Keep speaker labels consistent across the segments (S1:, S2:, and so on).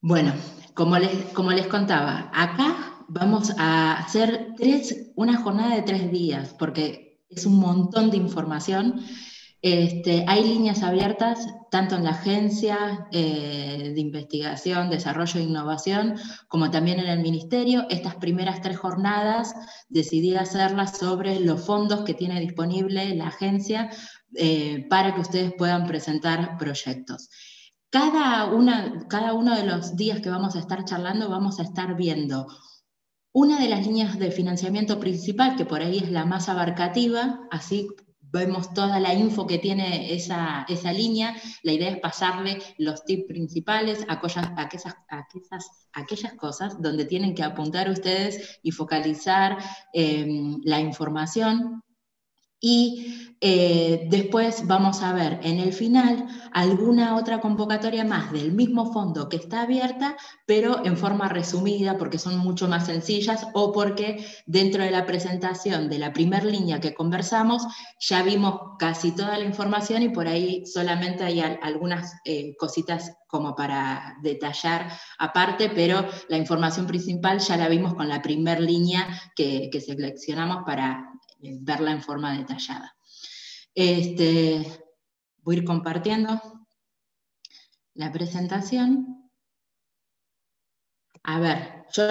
S1: Bueno, como les contaba, acá vamos a hacer una jornada de 3 días, porque es un montón de información. Hay líneas abiertas tanto en la Agencia de Investigación, Desarrollo e Innovación, como también en el Ministerio. Estas primeras 3 jornadas decidí hacerlas sobre los fondos que tiene disponible la agencia para que ustedes puedan presentar proyectos. Cada uno de los días que vamos a estar charlando vamos a estar viendo una de las líneas de financiamiento principal, que por ahí es la más abarcativa, así vemos toda la info que tiene esa línea. La idea es pasarle los tips principales, aquellas cosas donde tienen que apuntar ustedes y focalizar la información. Y después vamos a ver en el final alguna otra convocatoria más del mismo fondo que está abierta, pero en forma resumida, porque son mucho más sencillas o porque dentro de la presentación de la primera línea que conversamos ya vimos casi toda la información y por ahí solamente hay algunas cositas como para detallar aparte, pero la información principal ya la vimos con la primera línea que seleccionamos para verla en forma detallada. Voy a ir compartiendo la presentación. A ver, yo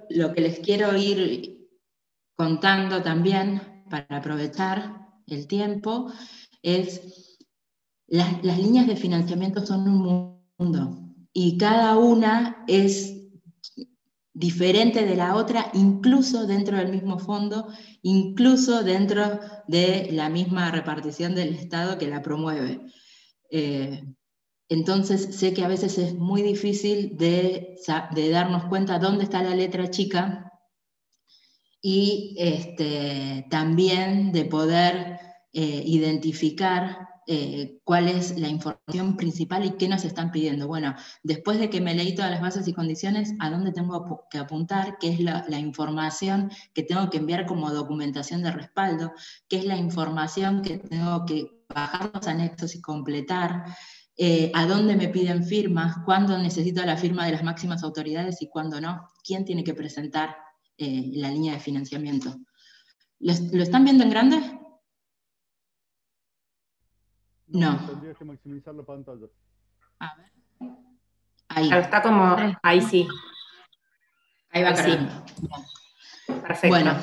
S1: lo que les quiero ir contando también, para aprovechar el tiempo, es las líneas de financiamiento son un mundo, y cada una es diferente de la otra, incluso dentro del mismo fondo, incluso dentro de la misma repartición del Estado que la promueve. Entonces sé que a veces es muy difícil de darnos cuenta dónde está la letra chica y también de poder identificar cuál es la información principal y qué nos están pidiendo. Bueno, después de que me leí todas las bases y condiciones, ¿a dónde tengo que apuntar? ¿Qué es la información que tengo que enviar como documentación de respaldo? ¿Qué es la información que tengo que bajar los anexos y completar? ¿A dónde me piden firmas? ¿Cuándo necesito la firma de las máximas autoridades y cuándo no? ¿Quién tiene que presentar la línea de financiamiento? ¿Lo están viendo en grande? No.
S2: Tendrías que maximizar la pantalla.
S1: A ver. Ahí.
S3: Claro, está como, ahí sí.
S1: Ahí va cargando.
S3: Perfecto.
S1: Bueno,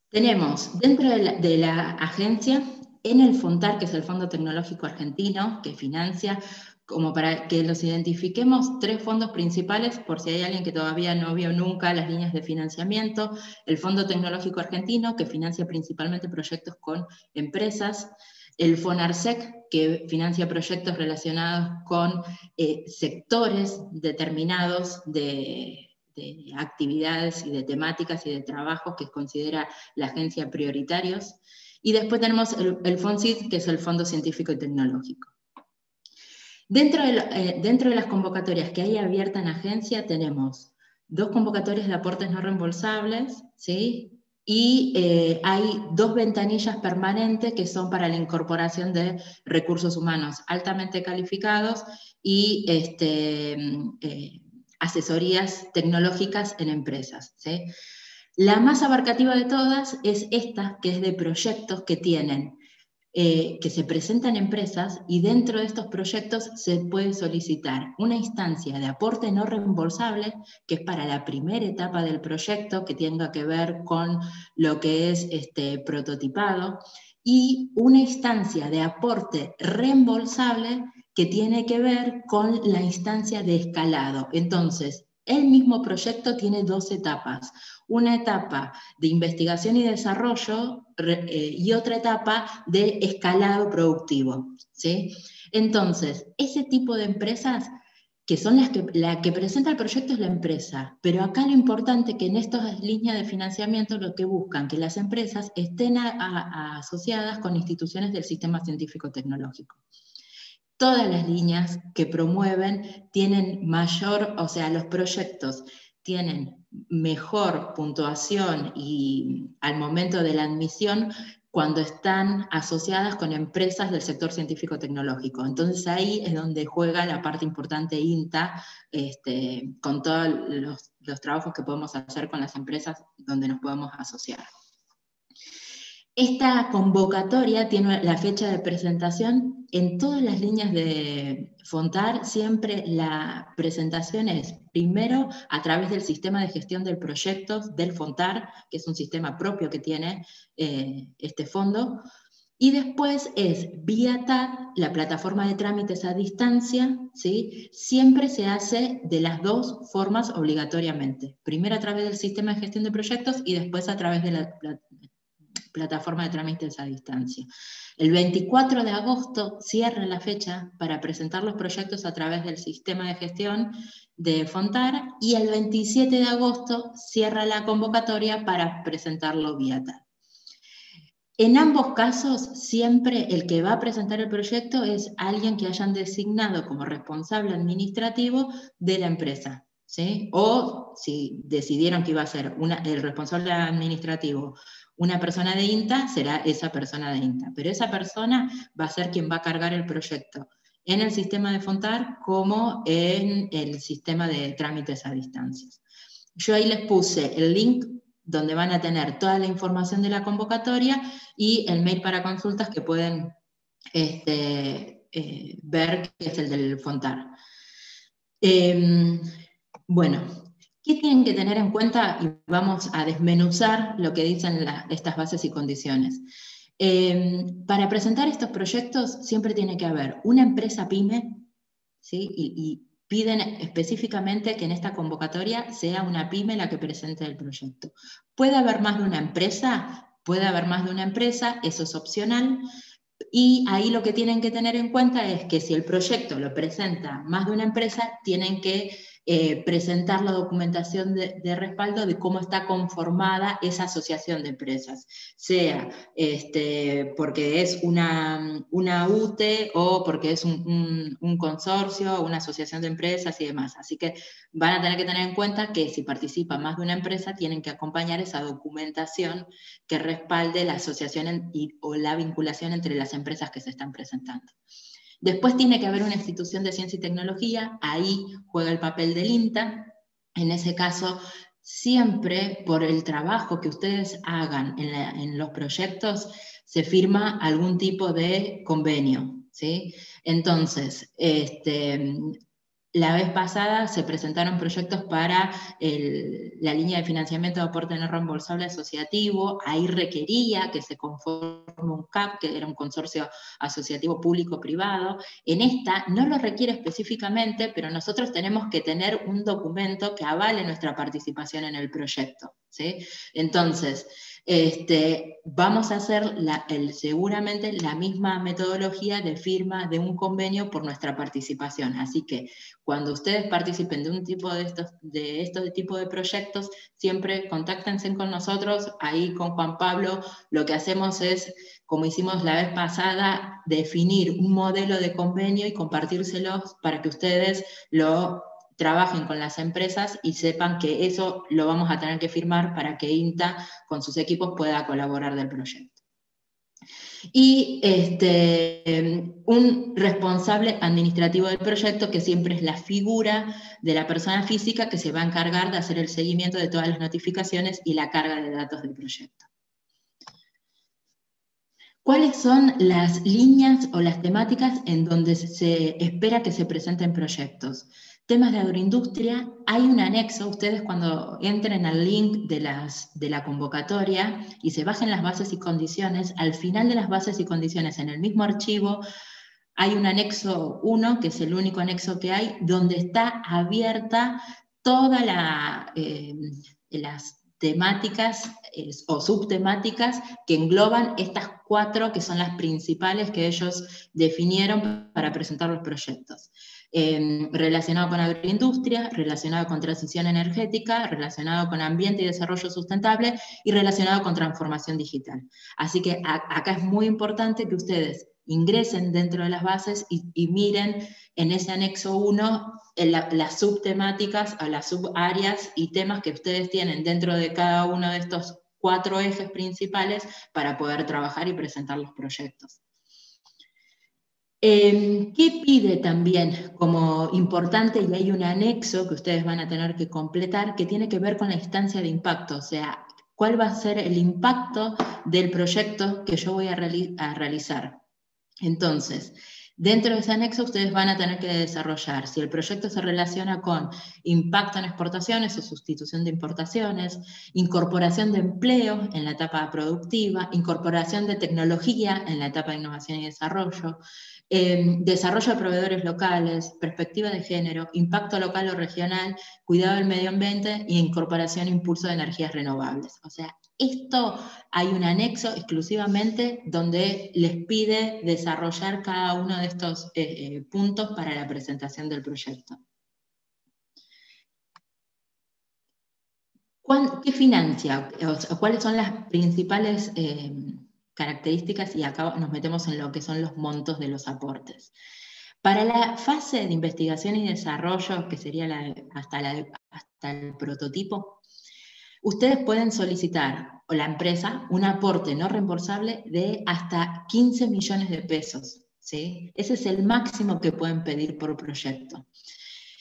S1: tenemos dentro de la agencia, en el FONTAR, que es el Fondo Tecnológico Argentino, que financia, como para que los identifiquemos, 3 fondos principales, por si hay alguien que todavía no vio nunca las líneas de financiamiento. El Fondo Tecnológico Argentino, que financia principalmente proyectos con empresas. El FONARSEC, que financia proyectos relacionados con sectores determinados de actividades y de temáticas y de trabajos que considera la agencia prioritarios. Y después tenemos el FONCIT, que es el Fondo Científico y Tecnológico. Dentro de las convocatorias que hay abiertas en agencia tenemos 2 convocatorias de aportes no reembolsables, ¿sí? Y hay 2 ventanillas permanentes que son para la incorporación de recursos humanos altamente calificados y asesorías tecnológicas en empresas, ¿sí? La más abarcativa de todas es esta, que es de proyectos que tienen, que se presentan empresas, y dentro de estos proyectos se puede solicitar una instancia de aporte no reembolsable, que es para la primera etapa del proyecto, que tenga que ver con lo que es prototipado, y una instancia de aporte reembolsable que tiene que ver con la instancia de escalado. Entonces, el mismo proyecto tiene 2 etapas. Una etapa de investigación y desarrollo y otra etapa de escalado productivo, ¿sí? Entonces, ese tipo de empresas que son la que presenta el proyecto es la empresa, pero acá lo importante es que en estas líneas de financiamiento lo que buscan que las empresas estén asociadas con instituciones del sistema científico-tecnológico. Todas las líneas que promueven tienen mayor, o sea, los proyectos tienen mejor puntuación y al momento de la admisión cuando están asociadas con empresas del sector científico-tecnológico. Entonces ahí es donde juega la parte importante INTA, con todos los trabajos que podemos hacer con las empresas donde nos podemos asociar. Esta convocatoria tiene la fecha de presentación en todas las líneas de FONTAR. Siempre la presentación es primero a través del sistema de gestión del proyecto del FONTAR, que es un sistema propio que tiene este fondo, y después es vía TAD, la plataforma de trámites a distancia, ¿sí? Siempre se hace de las dos formas obligatoriamente. Primero a través del sistema de gestión de proyectos y después a través de la plataforma de trámites a distancia. El 24 de agosto cierra la fecha para presentar los proyectos a través del sistema de gestión de FONTAR y el 27 de agosto cierra la convocatoria para presentarlo vía TAD. En ambos casos, siempre el que va a presentar el proyecto es alguien que hayan designado como responsable administrativo de la empresa, ¿sí? O si decidieron que iba a ser el responsable administrativo una persona de INTA, será esa persona de INTA, pero esa persona va a ser quien va a cargar el proyecto en el sistema de FONTAR como en el sistema de trámites a distancia. Yo ahí les puse el link donde van a tener toda la información de la convocatoria y el mail para consultas que pueden ver, que es el del FONTAR. Bueno, ¿qué tienen que tener en cuenta? Y vamos a desmenuzar lo que dicen estas bases y condiciones. Para presentar estos proyectos siempre tiene que haber una empresa PYME, ¿sí? Y piden específicamente que en esta convocatoria sea una PYME la que presente el proyecto. ¿Puede haber más de una empresa? Puede haber más de una empresa, eso es opcional. Y ahí lo que tienen que tener en cuenta es que si el proyecto lo presenta más de una empresa, tienen que presentar la documentación de respaldo de cómo está conformada esa asociación de empresas, sea porque es una UTE o porque es un consorcio, una asociación de empresas y demás. Así que van a tener que tener en cuenta que si participa más de una empresa, tienen que acompañar esa documentación que respalde la asociación o la vinculación entre las empresas que se están presentando. Después tiene que haber una institución de ciencia y tecnología, ahí juega el papel del INTA. En ese caso, siempre por el trabajo que ustedes hagan en los proyectos, se firma algún tipo de convenio, ¿sí? Entonces, la vez pasada se presentaron proyectos para la línea de financiamiento de aporte no reembolsable asociativo. Ahí requería que se conforme un CAP, que era un consorcio asociativo público-privado. En esta no lo requiere específicamente, pero nosotros tenemos que tener un documento que avale nuestra participación en el proyecto, ¿sí? Entonces, vamos a hacer seguramente la misma metodología de firma de un convenio por nuestra participación. Así que cuando ustedes participen de un tipo de estos tipos de proyectos, siempre contáctense con nosotros. Ahí con Juan Pablo lo que hacemos es, como hicimos la vez pasada, definir un modelo de convenio y compartírselos para que ustedes lo trabajen con las empresas y sepan que eso lo vamos a tener que firmar para que INTA con sus equipos pueda colaborar del proyecto. Y un responsable administrativo del proyecto, que siempre es la figura de la persona física que se va a encargar de hacer el seguimiento de todas las notificaciones y la carga de datos del proyecto. ¿Cuáles son las líneas o las temáticas en donde se espera que se presenten proyectos? Temas de agroindustria, hay un anexo, ustedes cuando entren al link de la convocatoria y se bajen las bases y condiciones, al final de las bases y condiciones en el mismo archivo hay un anexo 1, que es el único anexo que hay, donde está abierta todas las temáticas o subtemáticas que engloban estas 4 que son las principales que ellos definieron para presentar los proyectos. Relacionado con agroindustria, relacionado con transición energética, relacionado con ambiente y desarrollo sustentable y relacionado con transformación digital. Así que acá es muy importante que ustedes ingresen dentro de las bases y miren en ese anexo 1 las subtemáticas o las subáreas y temas que ustedes tienen dentro de cada uno de estos 4 ejes principales para poder trabajar y presentar los proyectos. ¿Qué pide también como importante? Y hay un anexo que ustedes van a tener que completar que tiene que ver con la instancia de impacto, o sea, cuál va a ser el impacto del proyecto que yo voy a realizar. Entonces, dentro de ese anexo ustedes van a tener que desarrollar si el proyecto se relaciona con impacto en exportaciones o sustitución de importaciones, incorporación de empleo en la etapa productiva, incorporación de tecnología en la etapa de innovación y desarrollo, desarrollo de proveedores locales, perspectiva de género, impacto local o regional, cuidado del medio ambiente y incorporación e impulso de energías renovables. O sea, esto hay un anexo exclusivamente donde les pide desarrollar cada uno de estos puntos para la presentación del proyecto. ¿Qué financia? O sea, ¿cuáles son las principales características? Y acá nos metemos en lo que son los montos de los aportes. Para la fase de investigación y desarrollo, que sería hasta el prototipo, ustedes pueden solicitar, o la empresa, un aporte no reembolsable de hasta 15 millones de pesos, ¿sí? Ese es el máximo que pueden pedir por proyecto.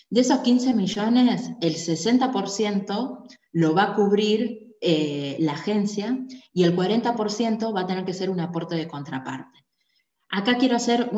S1: De esos 15 millones, el 60% lo va a cubrir la agencia y el 40% va a tener que ser un aporte de contraparte. Acá quiero hacer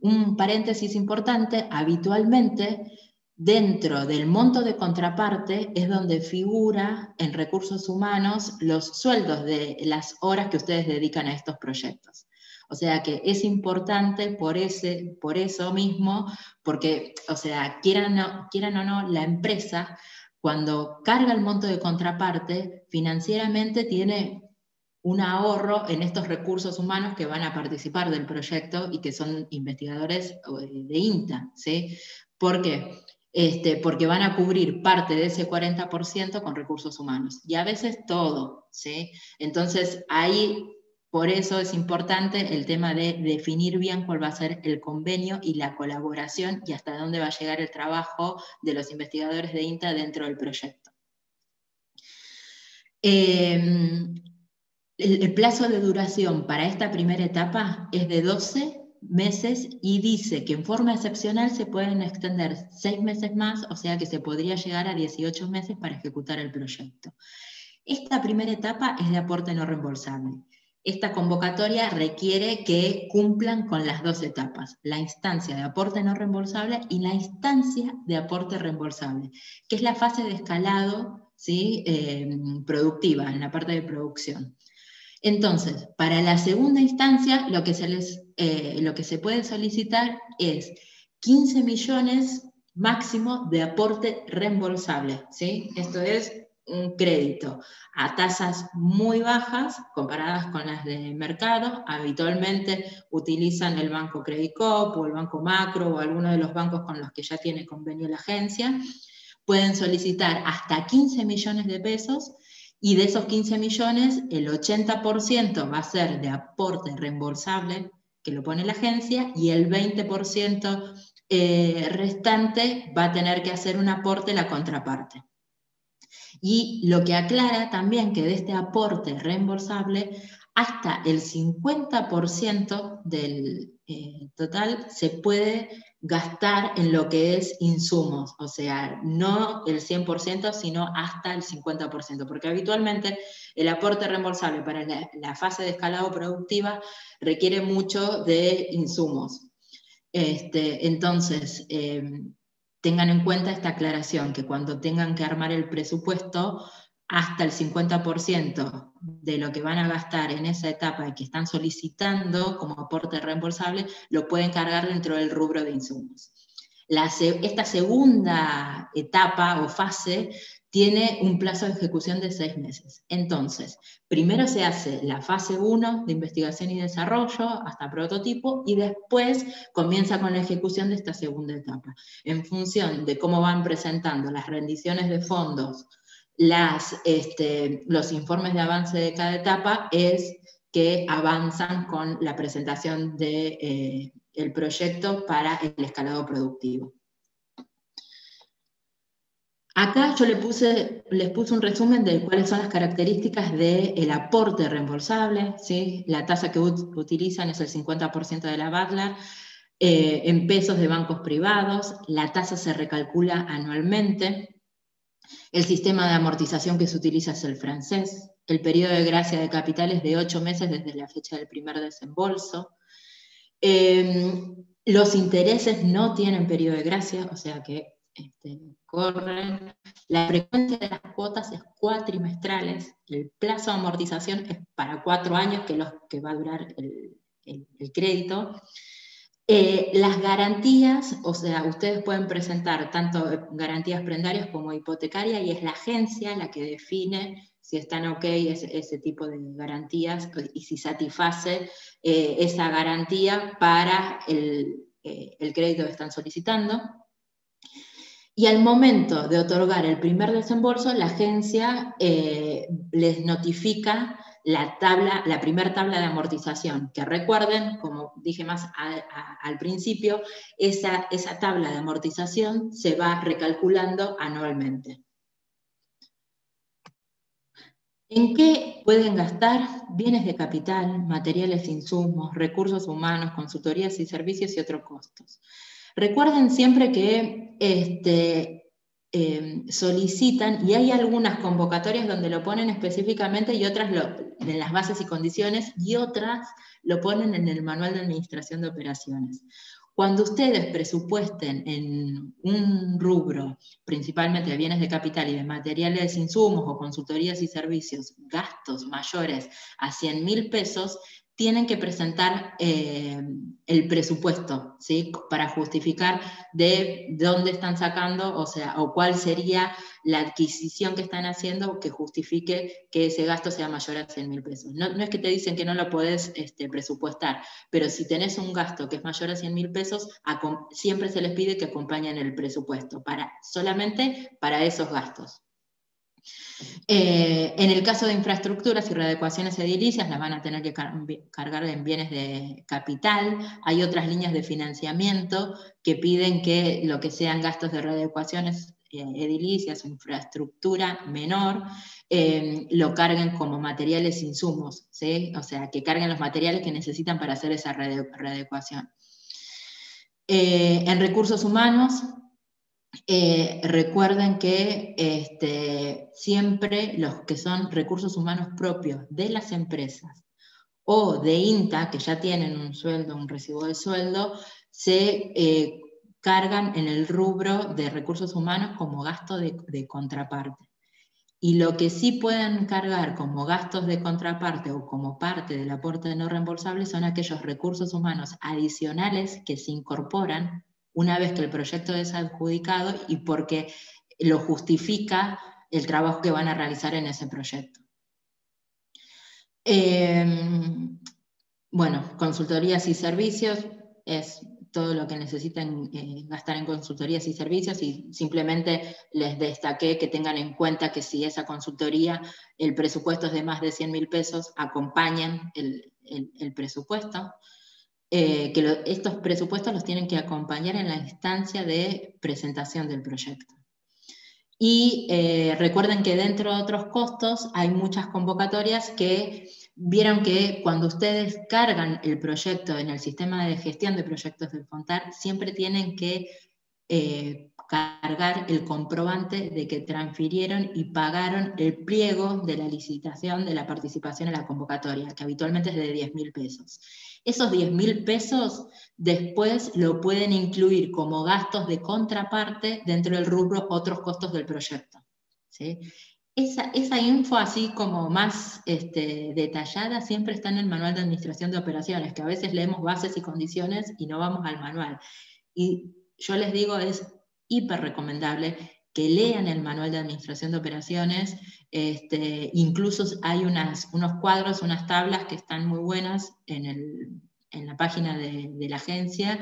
S1: un paréntesis importante. Habitualmente, dentro del monto de contraparte es donde figura en recursos humanos los sueldos de las horas que ustedes dedican a estos proyectos. O sea que es importante por eso mismo, porque, o sea, quieran o no, la empresa, cuando carga el monto de contraparte, financieramente tiene un ahorro en estos recursos humanos que van a participar del proyecto y que son investigadores de INTA, ¿sí? ¿Por qué? Porque van a cubrir parte de ese 40% con recursos humanos, y a veces todo, ¿sí? Entonces, ahí, por eso es importante el tema de definir bien cuál va a ser el convenio y la colaboración y hasta dónde va a llegar el trabajo de los investigadores de INTA dentro del proyecto. El plazo de duración para esta primera etapa es de 12 meses y dice que en forma excepcional se pueden extender 6 meses más, o sea que se podría llegar a 18 meses para ejecutar el proyecto. Esta primera etapa es de aporte no reembolsable. Esta convocatoria requiere que cumplan con las 2 etapas, la instancia de aporte no reembolsable y la instancia de aporte reembolsable, que es la fase de escalado, ¿sí? Productiva, en la parte de producción. Entonces, para la segunda instancia, lo que se puede solicitar es 15 millones máximo de aporte reembolsable, ¿sí? Esto es un crédito a tasas muy bajas comparadas con las de mercado. Habitualmente utilizan el Banco Credit Coop o el Banco Macro o alguno de los bancos con los que ya tiene convenio la agencia. Pueden solicitar hasta 15 millones de pesos y de esos 15 millones el 80% va a ser de aporte reembolsable que lo pone la agencia y el 20% restante va a tener que hacer un aporte la contraparte. Y lo que aclara también que de este aporte reembolsable, hasta el 50% del total se puede gastar en lo que es insumos, o sea, no el 100%, sino hasta el 50%, porque habitualmente el aporte reembolsable para la fase de escalado productiva requiere mucho de insumos. Entonces, tengan en cuenta esta aclaración, que cuando tengan que armar el presupuesto, hasta el 50% de lo que van a gastar en esa etapa y que están solicitando como aporte reembolsable, lo pueden cargar dentro del rubro de insumos. Esta segunda etapa o fase tiene un plazo de ejecución de 6 meses. Entonces, primero se hace la fase 1 de investigación y desarrollo hasta prototipo y después comienza con la ejecución de esta segunda etapa. En función de cómo van presentando las rendiciones de fondos, los informes de avance de cada etapa, es que avanzan con la presentación del proyecto para el escalado productivo. Acá yo les puse un resumen de cuáles son las características del aporte reembolsable, ¿sí? La tasa que utilizan es el 50% de la BADLAR, en pesos de bancos privados, la tasa se recalcula anualmente, el sistema de amortización que se utiliza es el francés, el periodo de gracia de capital es de 8 meses desde la fecha del primer desembolso, los intereses no tienen periodo de gracia, o sea que corren. La frecuencia de las cuotas es cuatrimestrales, el plazo de amortización es para 4 años, que es lo que va a durar el crédito. Las garantías, o sea, ustedes pueden presentar tanto garantías prendarias como hipotecarias, y es la agencia la que define si están ok ese tipo de garantías y si satisface esa garantía para el crédito que están solicitando. Y al momento de otorgar el primer desembolso, la agencia les notifica la primera tabla de amortización, que recuerden, como dije más al principio, esa tabla de amortización se va recalculando anualmente. ¿En qué pueden gastar? Bienes de capital, materiales e insumos, recursos humanos, consultorías y servicios y otros costos. Recuerden siempre que solicitan, y hay algunas convocatorias donde lo ponen específicamente y otras en las bases y condiciones, y otras lo ponen en el manual de administración de operaciones. Cuando ustedes presupuesten en un rubro, principalmente de bienes de capital y de materiales, insumos o consultorías y servicios, gastos mayores a 100.000 pesos, tienen que presentar el presupuesto, ¿sí? Para justificar de dónde están sacando, o cuál sería la adquisición que están haciendo que justifique que ese gasto sea mayor a 100.000 pesos. No es que te dicen que no lo podés presupuestar, pero si tenés un gasto que es mayor a 100.000 pesos, siempre se les pide que acompañen el presupuesto, solamente para esos gastos. En el caso de infraestructuras y readecuaciones edilicias, las van a tener que cargar en bienes de capital. Hay otras líneas de financiamiento que piden que lo que sean gastos de readecuaciones edilicias o infraestructura menor, lo carguen como materiales insumos, ¿sí? O sea, que carguen los materiales que necesitan para hacer esa readecuación. En recursos humanos, recuerden que siempre los que son recursos humanos propios de las empresas o de INTA, que ya tienen un sueldo, un recibo de sueldo, se cargan en el rubro de recursos humanos como gasto de contraparte. Y lo que sí pueden cargar como gastos de contraparte o como parte del aporte no reembolsable son aquellos recursos humanos adicionales que se incorporan una vez que el proyecto es adjudicado y porque lo justifica el trabajo que van a realizar en ese proyecto. Bueno, consultorías y servicios es todo lo que necesiten gastar en consultorías y servicios, y simplemente les destaqué que tengan en cuenta que si esa consultoría, el presupuesto es de más de 100.000 pesos, acompañen el presupuesto. Estos presupuestos los tienen que acompañar en la instancia de presentación del proyecto. Y recuerden que dentro de otros costos hay muchas convocatorias que vieron que cuando ustedes cargan el proyecto en el sistema de gestión de proyectos del FONTAR, siempre tienen que cargar el comprobante de que transfirieron y pagaron el pliego de la licitación de la participación en la convocatoria, que habitualmente es de 10.000 pesos. Esos 10.000 pesos después lo pueden incluir como gastos de contraparte dentro del rubro otros costos del proyecto, ¿sí? Esa info así como más detallada siempre está en el manual de administración de operaciones, que a veces leemos bases y condiciones y no vamos al manual. Y yo les digo, es hiper recomendable que lean el manual de administración de operaciones. Incluso hay unos cuadros, unas tablas que están muy buenas en la página de la agencia,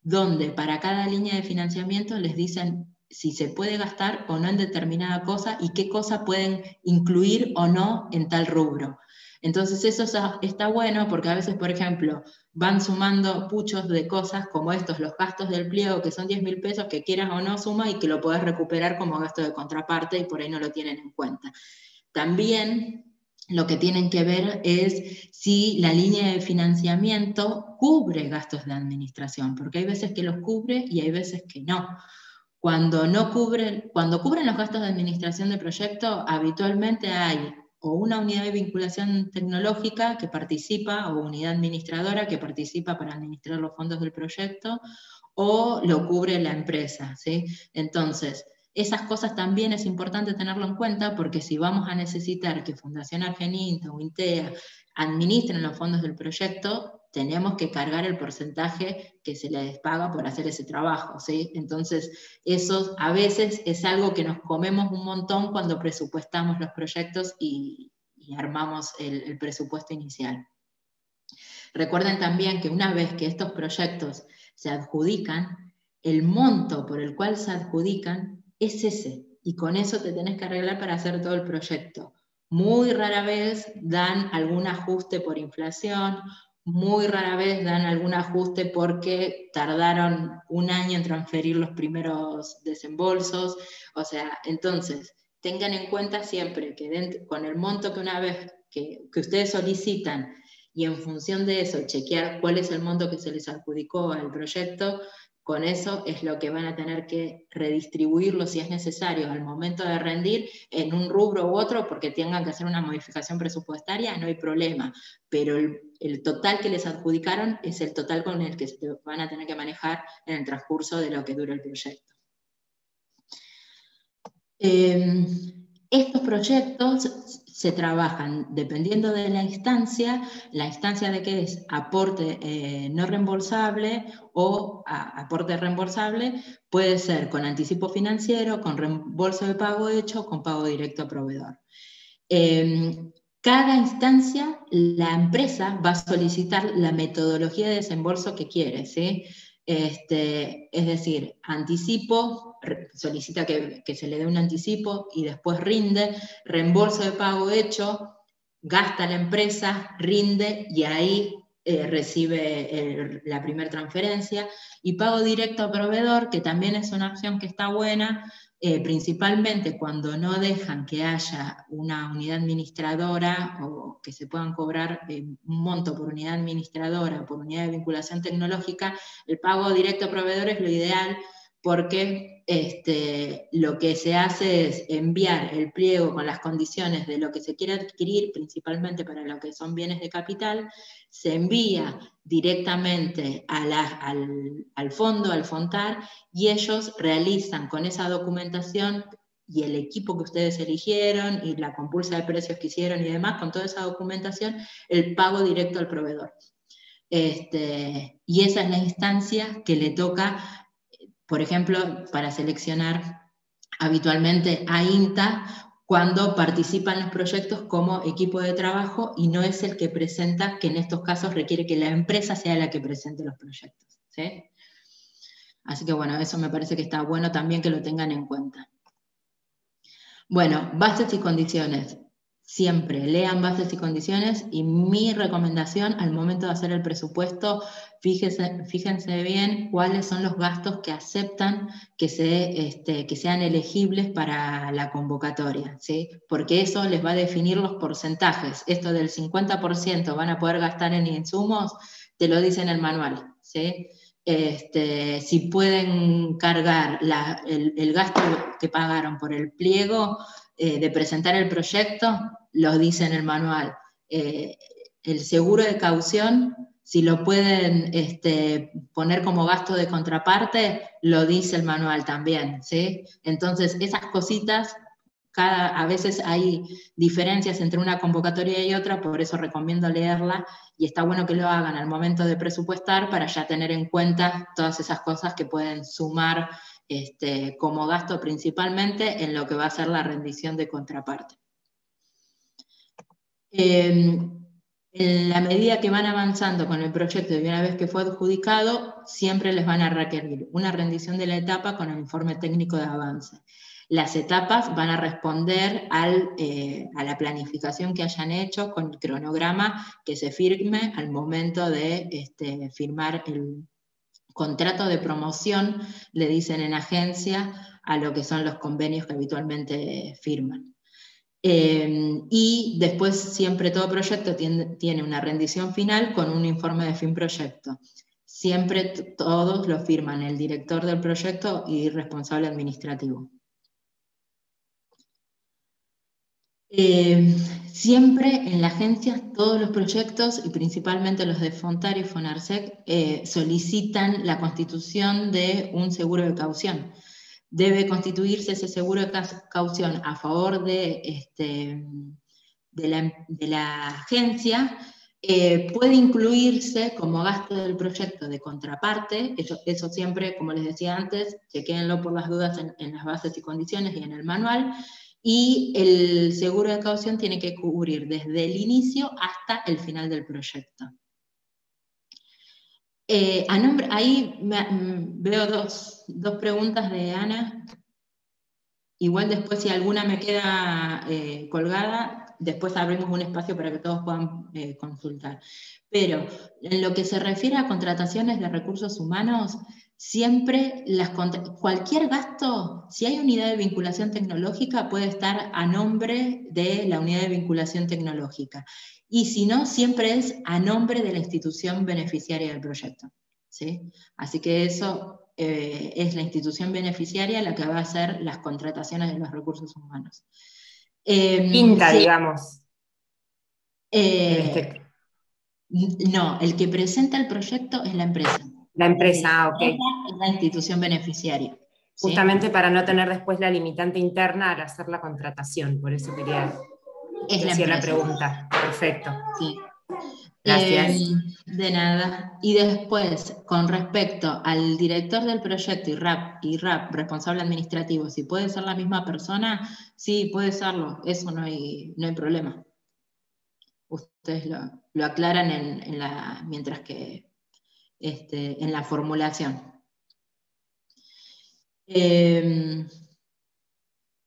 S1: donde para cada línea de financiamiento les dicen si se puede gastar o no en determinada cosa y qué cosa pueden incluir o no en tal rubro. Entonces eso está bueno porque a veces, por ejemplo, van sumando puchos de cosas como estos, los gastos del pliego, que son 10.000 pesos, que quieras o no suma y que lo podés recuperar como gasto de contraparte y por ahí no lo tienen en cuenta. También lo que tienen que ver es si la línea de financiamiento cubre gastos de administración, porque hay veces que los cubre y hay veces que no. Cuando cubren los gastos de administración de proyecto, habitualmente hay o una unidad de vinculación tecnológica que participa, o unidad administradora que participa para administrar los fondos del proyecto, o lo cubre la empresa, ¿sí? Entonces, esas cosas también es importante tenerlo en cuenta, porque si vamos a necesitar que Fundación Argentina o INTEA administren los fondos del proyecto, tenemos que cargar el porcentaje que se les paga por hacer ese trabajo, ¿sí? Entonces, eso a veces es algo que nos comemos un montón cuando presupuestamos los proyectos y armamos el presupuesto inicial. Recuerden también que una vez que estos proyectos se adjudican, el monto por el cual se adjudican es ese, y con eso te tenés que arreglar para hacer todo el proyecto. Muy rara vez dan algún ajuste por inflación, muy rara vez dan algún ajuste porque tardaron un año en transferir los primeros desembolsos. O sea, entonces, tengan en cuenta siempre que con el monto que una vez que ustedes solicitan, y en función de eso chequear cuál es el monto que se les adjudicó al proyecto, con eso es lo que van a tener que redistribuirlo si es necesario al momento de rendir en un rubro u otro, porque tengan que hacer una modificación presupuestaria, no hay problema, pero el total que les adjudicaron es el total con el que se van a tener que manejar en el transcurso de lo que dura el proyecto. Estos proyectos se trabajan dependiendo de la instancia de qué es aporte no reembolsable o aporte reembolsable, puede ser con anticipo financiero, con reembolso de pago hecho, con pago directo a proveedor. Cada instancia, la empresa va a solicitar la metodología de desembolso que quiere, ¿sí? Es decir, anticipo, solicita que se le dé un anticipo y después rinde, reembolso de pago hecho, gasta la empresa, rinde y ahí recibe la primera transferencia, y pago directo a proveedor, que también es una opción que está buena, principalmente cuando no dejan que haya una unidad administradora o que se puedan cobrar un monto por unidad administradora o por unidad de vinculación tecnológica. El pago directo a proveedor es lo ideal, porque lo que se hace es enviar el pliego con las condiciones de lo que se quiere adquirir, principalmente para lo que son bienes de capital, se envía directamente al fondo, al FONTAR, y ellos realizan con esa documentación y el equipo que ustedes eligieron y la compulsa de precios que hicieron y demás, con toda esa documentación, el pago directo al proveedor. Y esa es la instancia que le toca, por ejemplo, para seleccionar habitualmente a INTA cuando participan los proyectos como equipo de trabajo, y no es el que presenta, que en estos casos requiere que la empresa sea la que presente los proyectos, ¿sí? Así que bueno, eso me parece que está bueno también que lo tengan en cuenta. Bueno, bases y condiciones. Siempre lean bases y condiciones, y mi recomendación al momento de hacer el presupuesto, fíjense bien cuáles son los gastos que aceptan que sean elegibles para la convocatoria, ¿sí? Porque eso les va a definir los porcentajes. Esto del 50% van a poder gastar en insumos, te lo dice en el manual, ¿sí? Si pueden cargar el gasto que pagaron por el pliego de presentar el proyecto, lo dice en el manual. El seguro de caución, si lo pueden poner como gasto de contraparte, lo dice el manual también, ¿sí? Entonces, esas cositas, a veces hay diferencias entre una convocatoria y otra, por eso recomiendo leerla, y está bueno que lo hagan al momento de presupuestar para ya tener en cuenta todas esas cosas que pueden sumar como gasto principalmente en lo que va a ser la rendición de contraparte. En la medida que van avanzando con el proyecto y una vez que fue adjudicado, siempre les van a requerir una rendición de la etapa con el informe técnico de avance. Las etapas van a responder a la planificación que hayan hecho con el cronograma que se firme al momento de firmar el contrato de promoción, le dicen en agencia, a lo que son los convenios que habitualmente firman. Y después siempre todo proyecto tiene una rendición final con un informe de fin proyecto. Siempre todos lo firman el director del proyecto y responsable administrativo. Siempre en la agencia todos los proyectos, y principalmente los de Fontar y Fonarsec, solicitan la constitución de un seguro de caución. Debe constituirse ese seguro de caución a favor de la agencia. Puede incluirse como gasto del proyecto de contraparte, eso siempre, como les decía antes, chequéenlo por las dudas en las bases y condiciones y en el manual, y el seguro de caución tiene que cubrir desde el inicio hasta el final del proyecto. Ahí veo dos preguntas de Ana. Igual después si alguna me queda colgada, después abrimos un espacio para que todos puedan consultar. Pero en lo que se refiere a contrataciones de recursos humanos, siempre cualquier gasto, si hay unidad de vinculación tecnológica, puede estar a nombre de la unidad de vinculación tecnológica. Y si no, siempre es a nombre de la institución beneficiaria del proyecto, ¿sí? Así que eso es la institución beneficiaria la que va a hacer las contrataciones de los recursos humanos.
S3: Quinta, sí, digamos.
S1: No, el que presenta el proyecto es la empresa.
S3: La empresa, ok.
S1: Es la institución beneficiaria.
S3: Justamente, ¿sí? Para no tener después la limitante interna al hacer la contratación, por eso quería hacer la pregunta. Perfecto.
S1: Sí.
S3: Gracias.
S1: De nada. Y después, con respecto al director del proyecto y RAP, responsable administrativo, si puede ser la misma persona, sí, puede serlo, eso no hay problema. Ustedes lo aclaran mientras que en la formulación.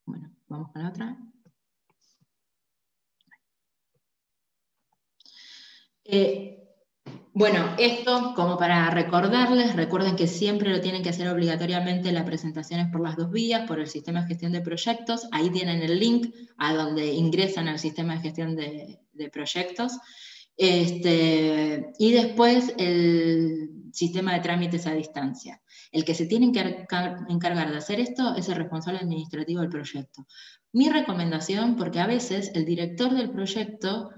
S1: Bueno, vamos con la otra. Bueno, esto como para recordarles, recuerden que siempre lo tienen que hacer obligatoriamente las presentaciones por las 2 vías, por el sistema de gestión de proyectos. Ahí tienen el link a donde ingresan al sistema de gestión de proyectos. Y después el sistema de trámites a distancia. El que se tiene que encargar de hacer esto es el responsable administrativo del proyecto. Mi recomendación, porque a veces el director del proyecto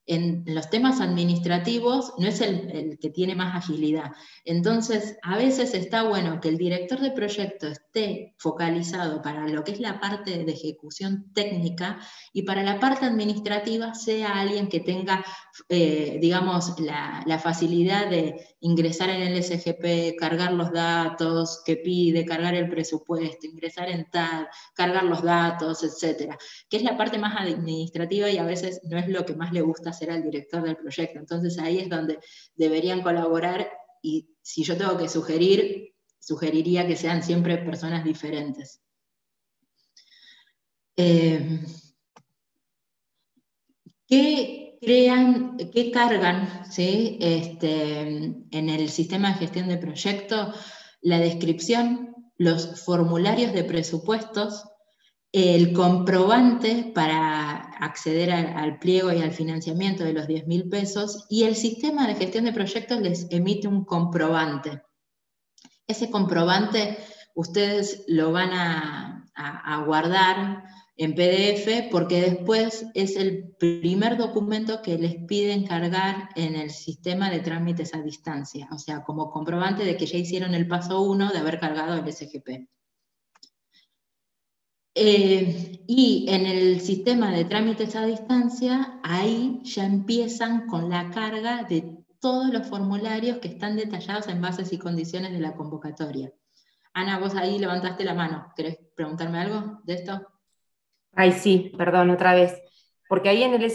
S1: en los temas administrativos no es el que tiene más agilidad. Entonces, a veces está bueno que el director de proyecto esté focalizado para lo que es la parte de ejecución técnica y para la parte administrativa sea alguien que tenga, digamos, la facilidad de ingresar en el SGP, cargar los datos que pide, cargar el presupuesto, ingresar en TAD, cargar los datos, etcétera, que es la parte más administrativa y a veces no es lo que más le gusta hacer al director del proyecto. Entonces ahí es donde deberían colaborar y si yo tengo que sugeriría que sean siempre personas diferentes. ¿Qué cargan, ¿sí? En el sistema de gestión de proyecto? La descripción, los formularios de presupuestos, el comprobante para acceder al pliego y al financiamiento de los 10.000 pesos, y el sistema de gestión de proyectos les emite un comprobante. Ese comprobante ustedes lo van a guardar en PDF porque después es el primer documento que les piden cargar en el sistema de trámites a distancia, o sea, como comprobante de que ya hicieron el paso 1 de haber cargado el SGP. Y en el sistema de trámites a distancia, ahí ya empiezan con la carga de todos los formularios que están detallados en bases y condiciones de la convocatoria. Ana, vos ahí levantaste la mano. ¿Querés preguntarme algo de esto?
S3: Ay, sí, perdón, otra vez. Porque ahí en el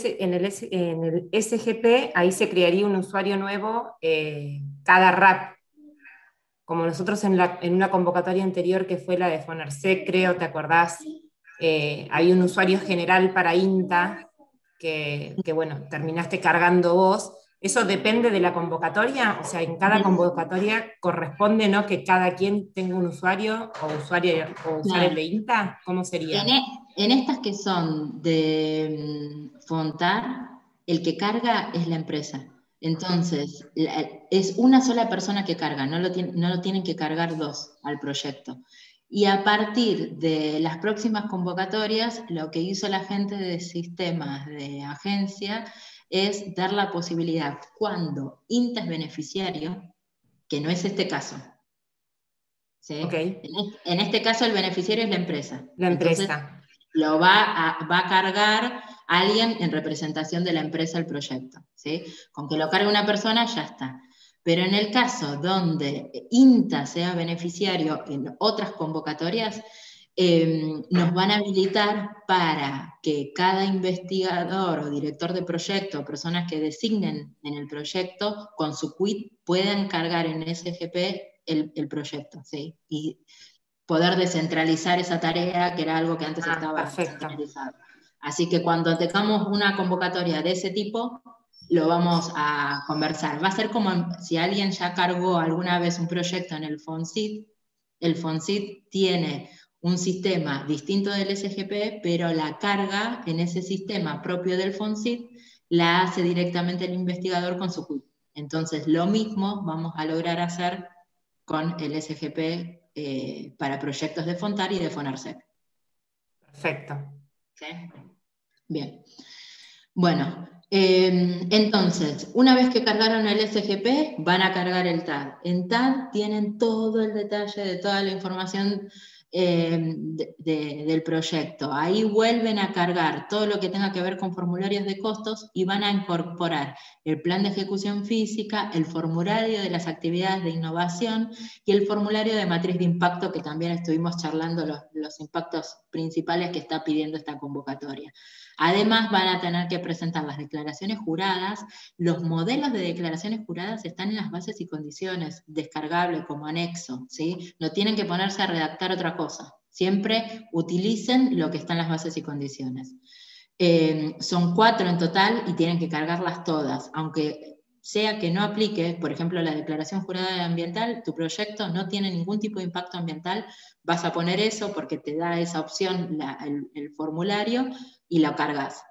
S3: SGP, ahí se crearía un usuario nuevo cada RAP. Como nosotros en una convocatoria anterior que fue la de Fonarsec, creo, ¿te acordás? hay un usuario general para INTA que bueno, terminaste cargando vos. ¿Eso depende de la convocatoria? O sea, en cada convocatoria corresponde, ¿no?, que cada quien tenga un usuario o usar el de INTA. ¿Cómo sería?
S1: En estas que son de Fontar, el que carga es la empresa. Entonces, es una sola persona que carga, no lo tienen que cargar dos al proyecto. Y a partir de las próximas convocatorias, lo que hizo la gente de sistemas de agencia es dar la posibilidad, cuando INTA es beneficiario, que no es este caso, ¿sí?
S3: Okay.
S1: En este caso el beneficiario es la empresa.
S3: La empresa.
S1: Entonces, lo va a cargar alguien en representación de la empresa el proyecto, ¿sí? Con que lo cargue una persona ya está. Pero en el caso donde INTA sea beneficiario en otras convocatorias, nos van a habilitar para que cada investigador o director de proyecto, personas que designen en el proyecto, con su quit puedan cargar en SGP el proyecto, ¿sí? Y poder descentralizar esa tarea, que era algo que antes estaba centralizado. Así que cuando tengamos una convocatoria de ese tipo, lo vamos a conversar. Va a ser como si alguien ya cargó alguna vez un proyecto en el FONSIT tiene un sistema distinto del SGP, pero la carga en ese sistema propio del FONSIT la hace directamente el investigador con su quit. Entonces, lo mismo vamos a lograr hacer con el SGP para proyectos de Fontar y de Fonarcep.
S3: Perfecto.
S1: ¿Sí? Bien. Bueno, entonces, una vez que cargaron el SGP, van a cargar el TAD. En TAD tienen todo el detalle de toda la información del proyecto. Ahí vuelven a cargar todo lo que tenga que ver con formularios de costos y van a incorporar el plan de ejecución física, el formulario de las actividades de innovación y el formulario de matriz de impacto, que también estuvimos charlando los impactos principales que está pidiendo esta convocatoria. Además, van a tener que presentar las declaraciones juradas. Los modelos de declaraciones juradas están en las bases y condiciones, descargable como anexo, ¿sí? No tienen que ponerse a redactar otra cosa. Siempre utilicen lo que está en las bases y condiciones. Son 4 en total y tienen que cargarlas todas, aunque sea que no aplique, por ejemplo, la declaración jurada ambiental, tu proyecto no tiene ningún tipo de impacto ambiental, vas a poner eso porque te da esa opción el formulario y lo cargas.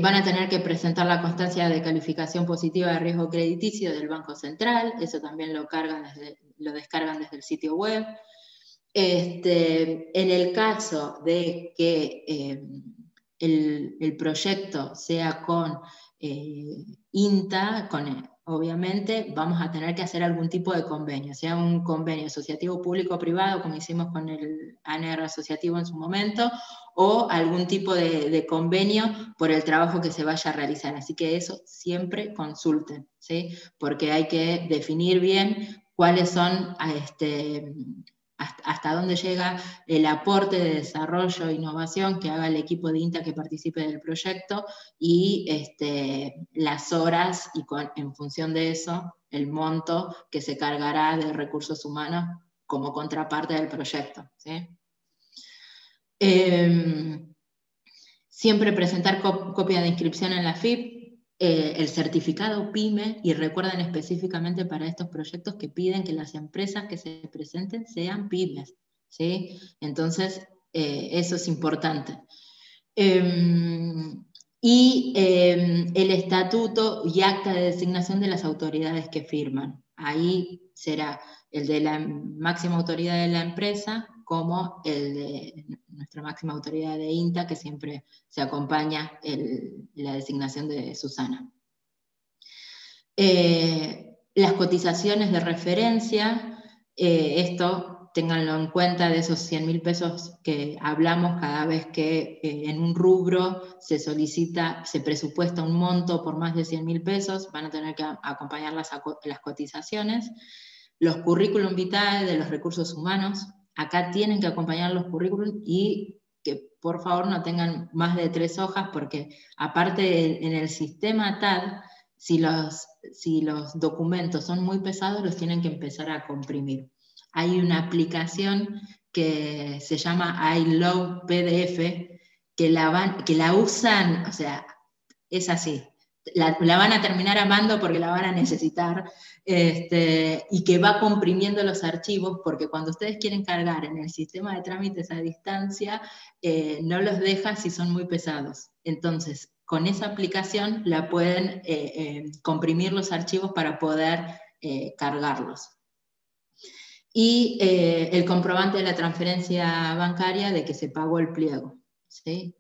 S1: Van a tener que presentar la constancia de calificación positiva de riesgo crediticio del Banco Central, eso también lo descargan desde el sitio web. En el caso de que el proyecto sea con INTA, obviamente vamos a tener que hacer algún tipo de convenio, sea un convenio asociativo público-privado, como hicimos con el ANR asociativo en su momento, o algún tipo de convenio por el trabajo que se vaya a realizar. Así que eso siempre consulten, ¿sí? Porque hay que definir bien cuáles son hasta dónde llega el aporte de desarrollo e innovación que haga el equipo de INTA que participe del proyecto y las horas y en función de eso el monto que se cargará de recursos humanos como contraparte del proyecto, ¿sí? Siempre presentar copia de inscripción en la FIP, el certificado PYME, y recuerden específicamente para estos proyectos que piden que las empresas que se presenten sean pymes, ¿sí? Entonces, eso es importante. Y el estatuto y acta de designación de las autoridades que firman. Ahí será el de la máxima autoridad de la empresa, como el de nuestra máxima autoridad de INTA, que siempre se acompaña la designación de Susana. Las cotizaciones de referencia, esto ténganlo en cuenta, de esos 100.000 pesos que hablamos cada vez que en un rubro se presupuesta un monto por más de 100.000 pesos, van a tener que acompañar las cotizaciones. Los currículum vitae de los recursos humanos, acá tienen que acompañar los currículum y que por favor no tengan más de 3 hojas, porque aparte en el sistema TAD, si los documentos son muy pesados, los tienen que empezar a comprimir. Hay una aplicación que se llama I Love PDF, que la usan, o sea, es así. La van a terminar amando porque la van a necesitar, y que va comprimiendo los archivos, porque cuando ustedes quieren cargar en el sistema de trámites a distancia, no los deja si son muy pesados. Entonces, con esa aplicación la pueden comprimir los archivos para poder cargarlos. Y el comprobante de la transferencia bancaria de que se pagó el pliego, ¿sí?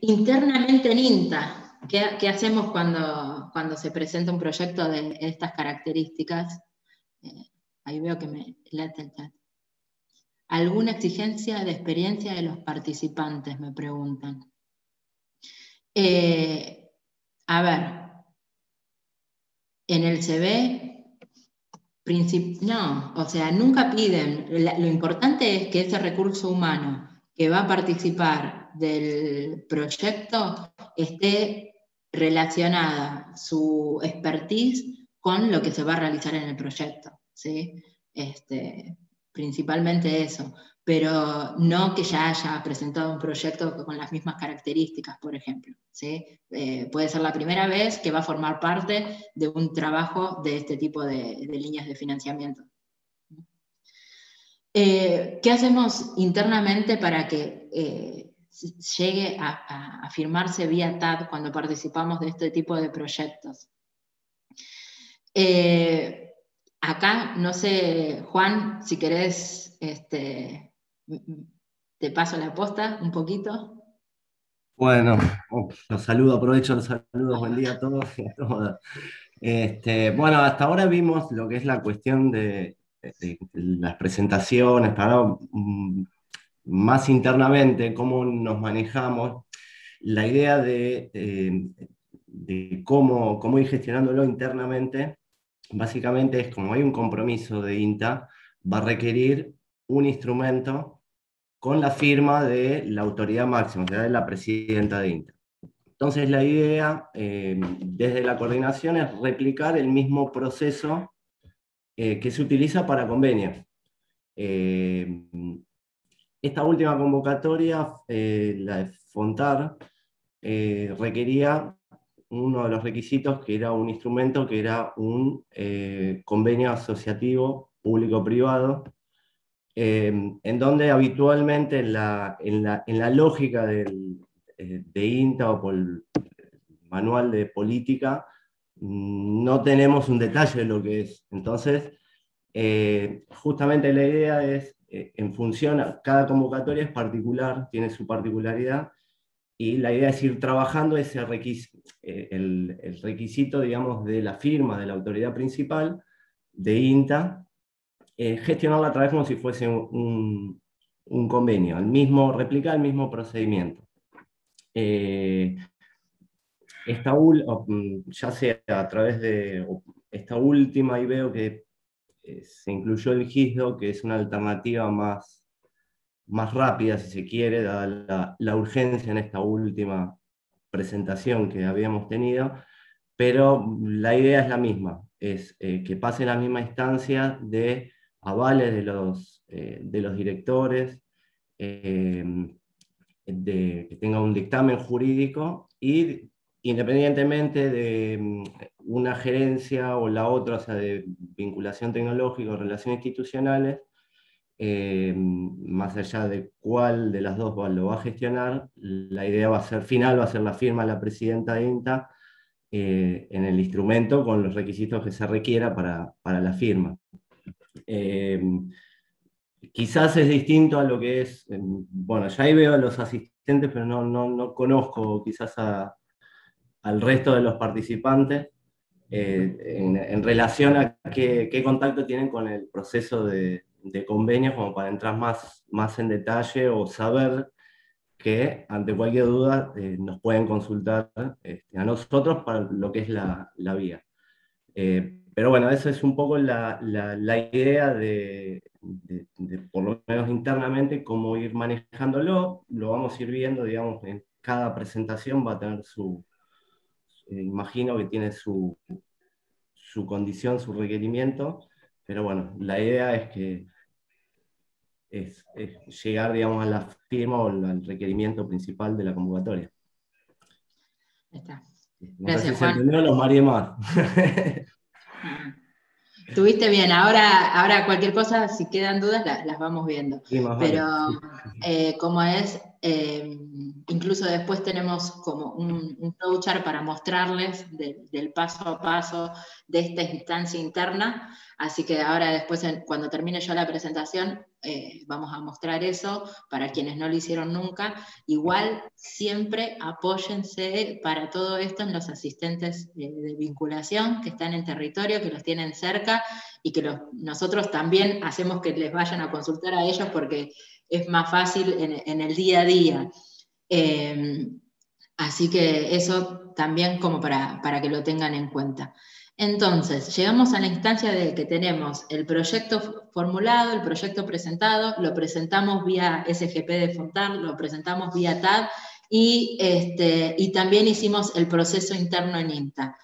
S1: Internamente en INTA, ¿qué hacemos cuando se presenta un proyecto de estas características? Ahí veo que me late el chat. ¿Alguna exigencia de experiencia de los participantes? Me preguntan. A ver, en el CV, no, o sea, nunca piden. Lo importante es que ese recurso humano que va a participar del proyecto esté relacionada su expertise con lo que se va a realizar en el proyecto, ¿sí? Principalmente eso, pero no que ya haya presentado un proyecto con las mismas características, por ejemplo, ¿sí? Puede ser la primera vez que va a formar parte de un trabajo de este tipo de líneas de financiamiento. ¿Qué hacemos internamente para que llegue a firmarse vía TAD cuando participamos de este tipo de proyectos? Acá, no sé, Juan, si querés, te paso la posta un poquito.
S2: Bueno, los saludo, aprovecho los saludos, buen día a todos y a todas. Bueno, hasta ahora vimos lo que es la cuestión de las presentaciones, para más internamente cómo nos manejamos, la idea de cómo ir gestionándolo internamente, básicamente es como hay un compromiso de INTA, va a requerir un instrumento con la firma de la autoridad máxima, o sea, de la presidenta de INTA. Entonces la idea desde la coordinación es replicar el mismo proceso que se utiliza para convenios. Esta última convocatoria, la de Fontar, requería uno de los requisitos que era un instrumento que era un convenio asociativo público-privado, en donde habitualmente en la lógica de INTA o por el manual de política no tenemos un detalle de lo que es. Entonces, justamente la idea es, en función, cada convocatoria es particular, tiene su particularidad, y la idea es ir trabajando ese requisito, el requisito, digamos, de la firma de la autoridad principal de INTA, gestionarla a través como si fuese un convenio, replicar el mismo procedimiento. Ya sea a través de esta última, y veo que se incluyó el GISDO, que es una alternativa más rápida, si se quiere, dada la urgencia en esta última presentación que habíamos tenido, pero la idea es la misma, es que pase la misma instancia de avales de los directores, que tenga un dictamen jurídico y independientemente de una gerencia o la otra, o sea, de vinculación tecnológica o relaciones institucionales, más allá de cuál de las dos lo va a gestionar, la idea va a ser final, va a ser la firma de la presidenta de INTA en el instrumento con los requisitos que se requiera para la firma. Quizás es distinto a lo que es, bueno, ya ahí veo a los asistentes, pero no conozco quizás al resto de los participantes en relación a qué contacto tienen con el proceso de convenios, como para entrar más en detalle o saber que ante cualquier duda nos pueden consultar a nosotros para lo que es la vía. Pero bueno, esa es un poco la idea de, por lo menos internamente, cómo ir manejándolo. Lo vamos a ir viendo, digamos, en cada presentación va a tener imagino que tiene su condición, su requerimiento, pero bueno, la idea es que llegar, digamos, a la firma o al requerimiento principal de la convocatoria.
S1: Está.
S2: No
S1: Gracias,
S2: sé si se
S1: Juan.
S2: entendió, los mareé más.
S1: Estuviste bien, ahora cualquier cosa, si quedan dudas, las vamos viendo.
S2: Sí, más
S1: Pero
S2: vale.
S1: como es, incluso después tenemos como un flowchart para mostrarles del paso a paso de esta instancia interna, así que ahora después, cuando termine yo la presentación, vamos a mostrar eso para quienes no lo hicieron nunca. Igual siempre apóyense para todo esto en los asistentes de vinculación que están en territorio, que los tienen cerca, y que nosotros también hacemos que les vayan a consultar a ellos porque es más fácil en el día a día. Así que eso también como para que lo tengan en cuenta. Entonces, llegamos a la instancia de que tenemos el proyecto formulado, el proyecto presentado, lo presentamos vía SGP de Fontar, lo presentamos vía TAD, y también hicimos el proceso interno en INTA.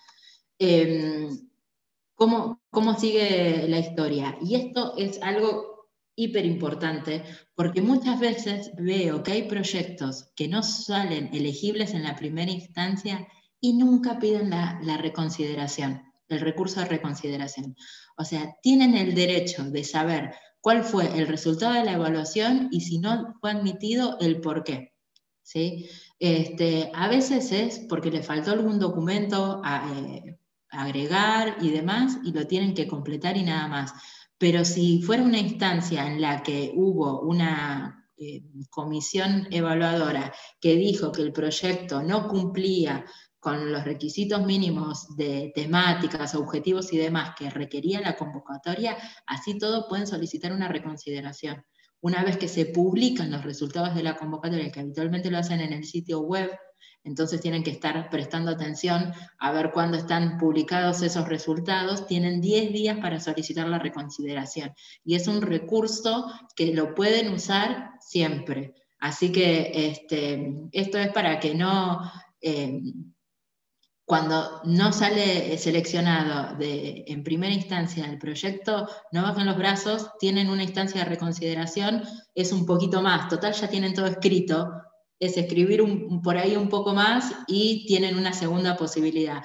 S1: ¿Cómo sigue la historia? Y esto es algo hiper importante, porque muchas veces veo que hay proyectos que no salen elegibles en la primera instancia y nunca piden la reconsideración, el recurso de reconsideración. O sea, tienen el derecho de saber cuál fue el resultado de la evaluación y si no fue admitido, el por qué. ¿Sí? A veces es porque le faltó algún documento agregar y demás, y lo tienen que completar y nada más. Pero si fuera una instancia en la que hubo una comisión evaluadora que dijo que el proyecto no cumplía con los requisitos mínimos de temáticas, objetivos y demás que requería la convocatoria, así todo pueden solicitar una reconsideración. Una vez que se publican los resultados de la convocatoria, que habitualmente lo hacen en el sitio web, entonces tienen que estar prestando atención a ver cuándo están publicados esos resultados. Tienen 10 días para solicitar la reconsideración. Y es un recurso que lo pueden usar siempre. Así que esto es para que no, cuando no sale seleccionado en primera instancia el proyecto, no bajen los brazos, tienen una instancia de reconsideración, es un poquito más. Total, ya tienen todo escrito. Es escribir por ahí un poco más y tienen una segunda posibilidad.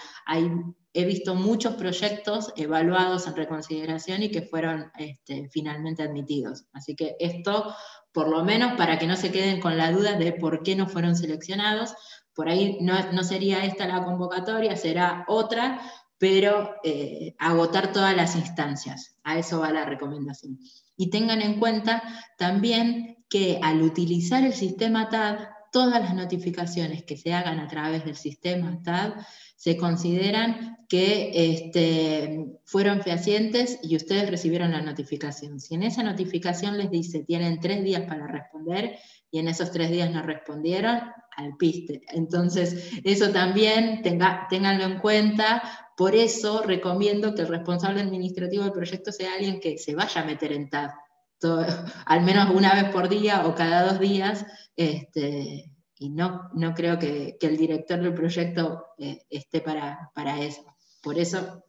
S1: He visto muchos proyectos evaluados en reconsideración y que fueron finalmente admitidos. Así que esto, por lo menos, para que no se queden con la duda de por qué no fueron seleccionados. Por ahí no sería esta la convocatoria, será otra, pero agotar todas las instancias. A eso va la recomendación. Y tengan en cuenta también que al utilizar el sistema TAD, todas las notificaciones que se hagan a través del sistema TAD se consideran que fueron fehacientes y ustedes recibieron la notificación. Si en esa notificación les dice tienen 3 días para responder y en esos 3 días no respondieron, al piste. Entonces, eso también ténganlo en cuenta. Por eso recomiendo que el responsable administrativo del proyecto sea alguien que se vaya a meter en TAD. Al menos una vez por día o cada 2 días, y no creo que el director del proyecto esté para eso. Por eso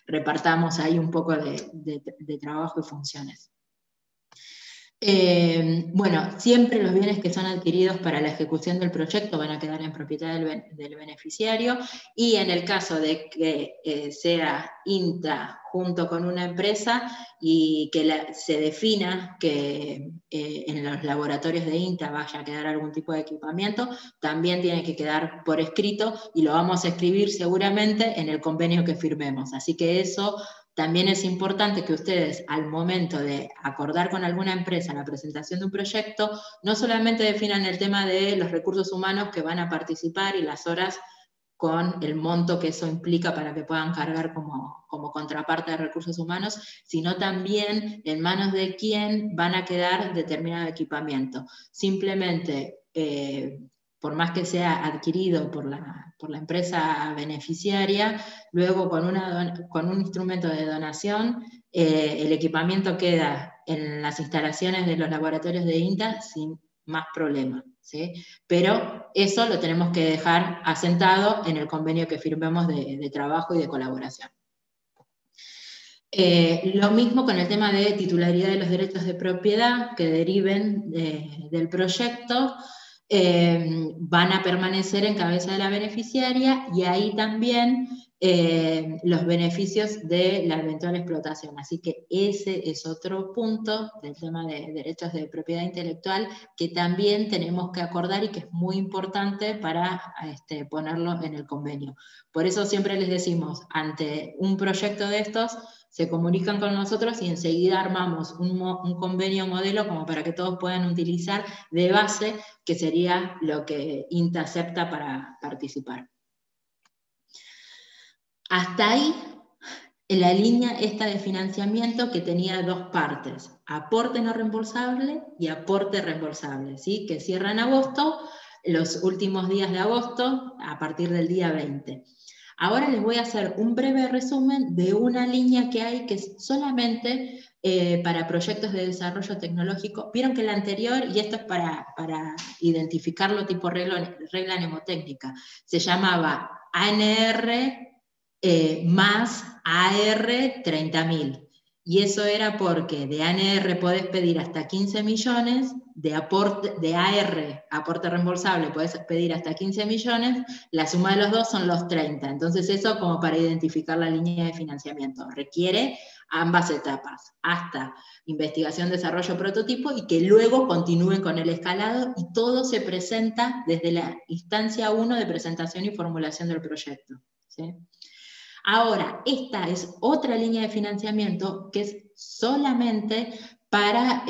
S1: repartamos ahí un poco de trabajo y funciones. Bueno, siempre los bienes que son adquiridos para la ejecución del proyecto van a quedar en propiedad del beneficiario, y en el caso de que sea INTA junto con una empresa y que se defina que en los laboratorios de INTA vaya a quedar algún tipo de equipamiento, también tiene que quedar por escrito y lo vamos a escribir seguramente en el convenio que firmemos. Así que eso también es importante que ustedes, al momento de acordar con alguna empresa la presentación de un proyecto, no solamente definan el tema de los recursos humanos que van a participar y las horas con el monto que eso implica para que puedan cargar como contraparte de recursos humanos, sino también en manos de quién van a quedar determinado equipamiento. Simplemente, por más que sea adquirido por la empresa beneficiaria, luego con un instrumento de donación, el equipamiento queda en las instalaciones de los laboratorios de INTA sin más problema, ¿sí? Pero eso lo tenemos que dejar asentado en el convenio que firmemos de trabajo y de colaboración. Lo mismo con el tema de titularidad de los derechos de propiedad que deriven del proyecto, van a permanecer en cabeza de la beneficiaria, y ahí también los beneficios de la eventual explotación. Así que ese es otro punto del tema de derechos de propiedad intelectual que también tenemos que acordar y que es muy importante para ponerlo en el convenio. Por eso siempre les decimos, ante un proyecto de estos, se comunican con nosotros y enseguida armamos un convenio modelo como para que todos puedan utilizar de base, que sería lo que INTA acepta para participar. Hasta ahí, en la línea esta de financiamiento que tenía dos partes, aporte no reembolsable y aporte reembolsable, ¿sí? Que cierra en agosto, los últimos días de agosto, a partir del día 20. Ahora les voy a hacer un breve resumen de una línea que hay que es solamente para proyectos de desarrollo tecnológico. Vieron que la anterior, y esto es para identificarlo tipo regla mnemotécnica, se llamaba ANR más AR 30.000. Y eso era porque de ANR podés pedir hasta 15 millones, de AR, aporte reembolsable, podés pedir hasta 15 millones, la suma de los dos son los 30. Entonces eso como para identificar la línea de financiamiento. Requiere ambas etapas, hasta investigación, desarrollo, prototipo, y que luego continúen con el escalado, y todo se presenta desde la instancia 1 de presentación y formulación del proyecto, ¿sí? Ahora, esta es otra línea de financiamiento que es solamente para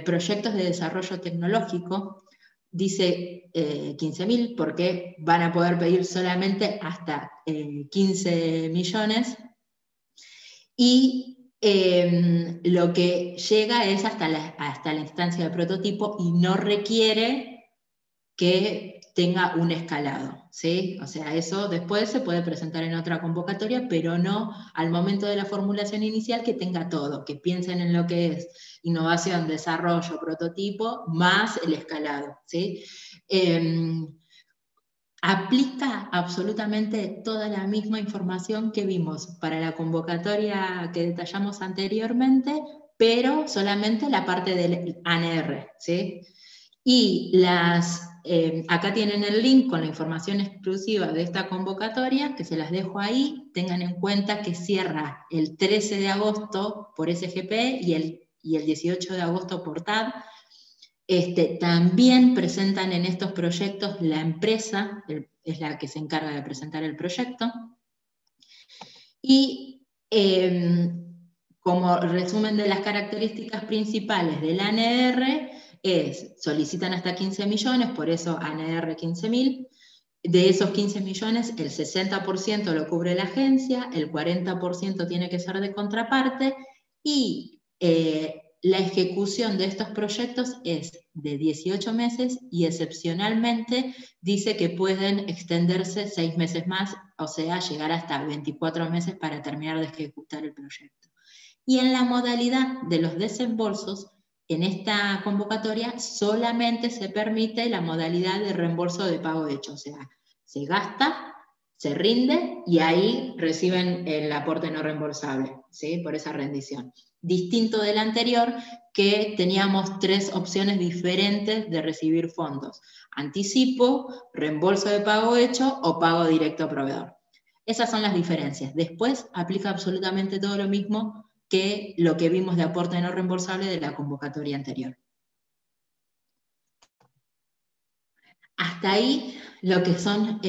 S1: proyectos de desarrollo tecnológico. Dice 15.000 porque van a poder pedir solamente hasta 15 millones. Y lo que llega es hasta la instancia de prototipo y no requiere que tenga un escalado, ¿sí? O sea, eso después se puede presentar en otra convocatoria, pero no al momento de la formulación inicial que tenga todo, que piensen en lo que es innovación, desarrollo, prototipo, más el escalado, ¿sí? Aplica absolutamente toda la misma información que vimos para la convocatoria que detallamos anteriormente, pero solamente la parte del ANR, ¿sí? Y acá tienen el link con la información exclusiva de esta convocatoria, que se las dejo ahí. Tengan en cuenta que cierra el 13 de agosto por SGP y el 18 de agosto por TAD. También presentan en estos proyectos la empresa, es la que se encarga de presentar el proyecto. Y como resumen de las características principales del ANR, solicitan hasta 15 millones, por eso ANR 15.000. De esos 15 millones, el 60% lo cubre la agencia, el 40% tiene que ser de contraparte, y la ejecución de estos proyectos es de 18 meses y excepcionalmente dice que pueden extenderse 6 meses más, o sea, llegar hasta 24 meses para terminar de ejecutar el proyecto. Y en la modalidad de los desembolsos, en esta convocatoria solamente se permite la modalidad de reembolso de pago hecho, o sea, se gasta, se rinde y ahí reciben el aporte no reembolsable, ¿sí? Por esa rendición. Distinto del anterior, que teníamos 3 opciones diferentes de recibir fondos: anticipo, reembolso de pago hecho o pago directo a proveedor. Esas son las diferencias. Después aplica absolutamente todo lo mismo que lo que vimos de aporte no reembolsable de la convocatoria anterior. Hasta ahí lo que son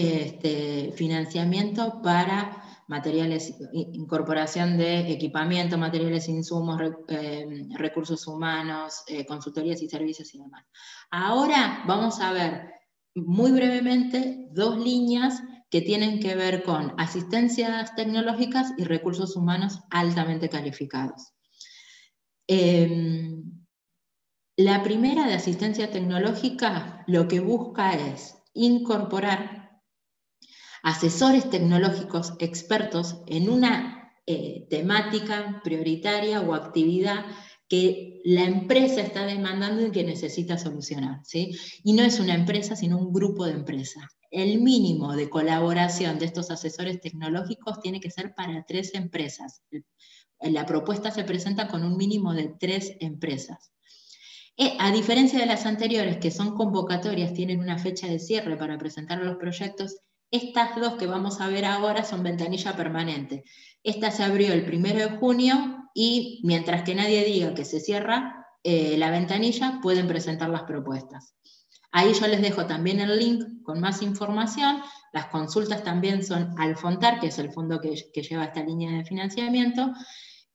S1: financiamiento para materiales, incorporación de equipamiento, materiales, insumos, recursos humanos, consultorías y servicios y demás. Ahora vamos a ver muy brevemente 2 líneas que tienen que ver con asistencias tecnológicas y recursos humanos altamente calificados. La primera, de asistencia tecnológica, lo que busca es incorporar asesores tecnológicos expertos en una temática prioritaria o actividad que la empresa está demandando y que necesita solucionar, ¿sí? Y no es una empresa, sino un grupo de empresas. El mínimo de colaboración de estos asesores tecnológicos tiene que ser para 3 empresas. la propuesta se presenta con un mínimo de 3 empresas. A diferencia de las anteriores, que son convocatorias, tienen una fecha de cierre para presentar los proyectos, estas dos que vamos a ver ahora son ventanilla permanente. Esta se abrió el 1 de junio y mientras que nadie diga que se cierra la ventanilla, pueden presentar las propuestas. Ahí yo les dejo también el link con más información. Las consultas también son al FONTAR, que es el fondo que lleva esta línea de financiamiento,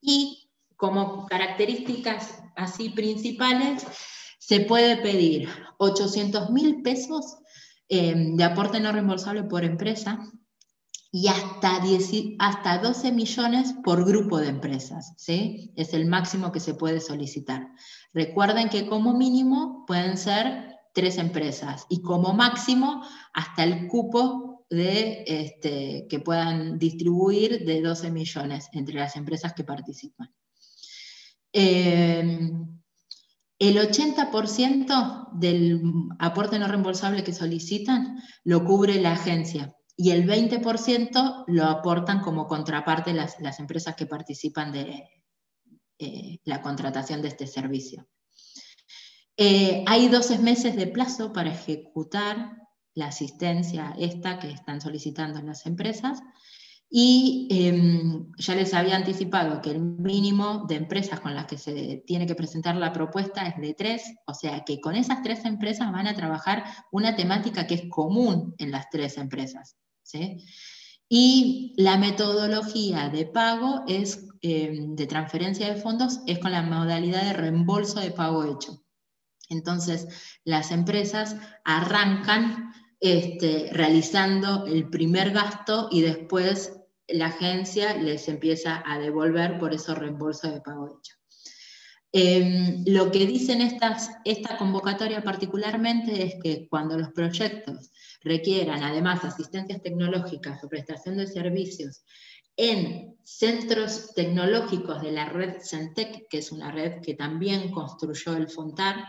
S1: y como características así principales, se puede pedir 800.000 pesos de aporte no reembolsable por empresa y hasta 12 millones por grupo de empresas, ¿sí? Es el máximo que se puede solicitar. Recuerden que como mínimo pueden ser 3 empresas y como máximo hasta el cupo que puedan distribuir de 12 millones entre las empresas que participan. El 80% del aporte no reembolsable que solicitan lo cubre la agencia y el 20% lo aportan como contraparte las empresas que participan de la contratación de este servicio. Hay 12 meses de plazo para ejecutar la asistencia esta que están solicitando las empresas y ya les había anticipado que el mínimo de empresas con las que se tiene que presentar la propuesta es de 3, o sea que con esas 3 empresas van a trabajar una temática que es común en las 3 empresas, ¿sí? Y la metodología de pago de transferencia de fondos es con la modalidad de reembolso de pago hecho. Entonces, las empresas arrancan realizando el primer gasto y después la agencia les empieza a devolver por esos reembolsos de pago hecho. Lo que dicen esta convocatoria particularmente es que cuando los proyectos requieran además asistencias tecnológicas o prestación de servicios en centros tecnológicos de la red Centec, que es una red que también construyó el FONTAR,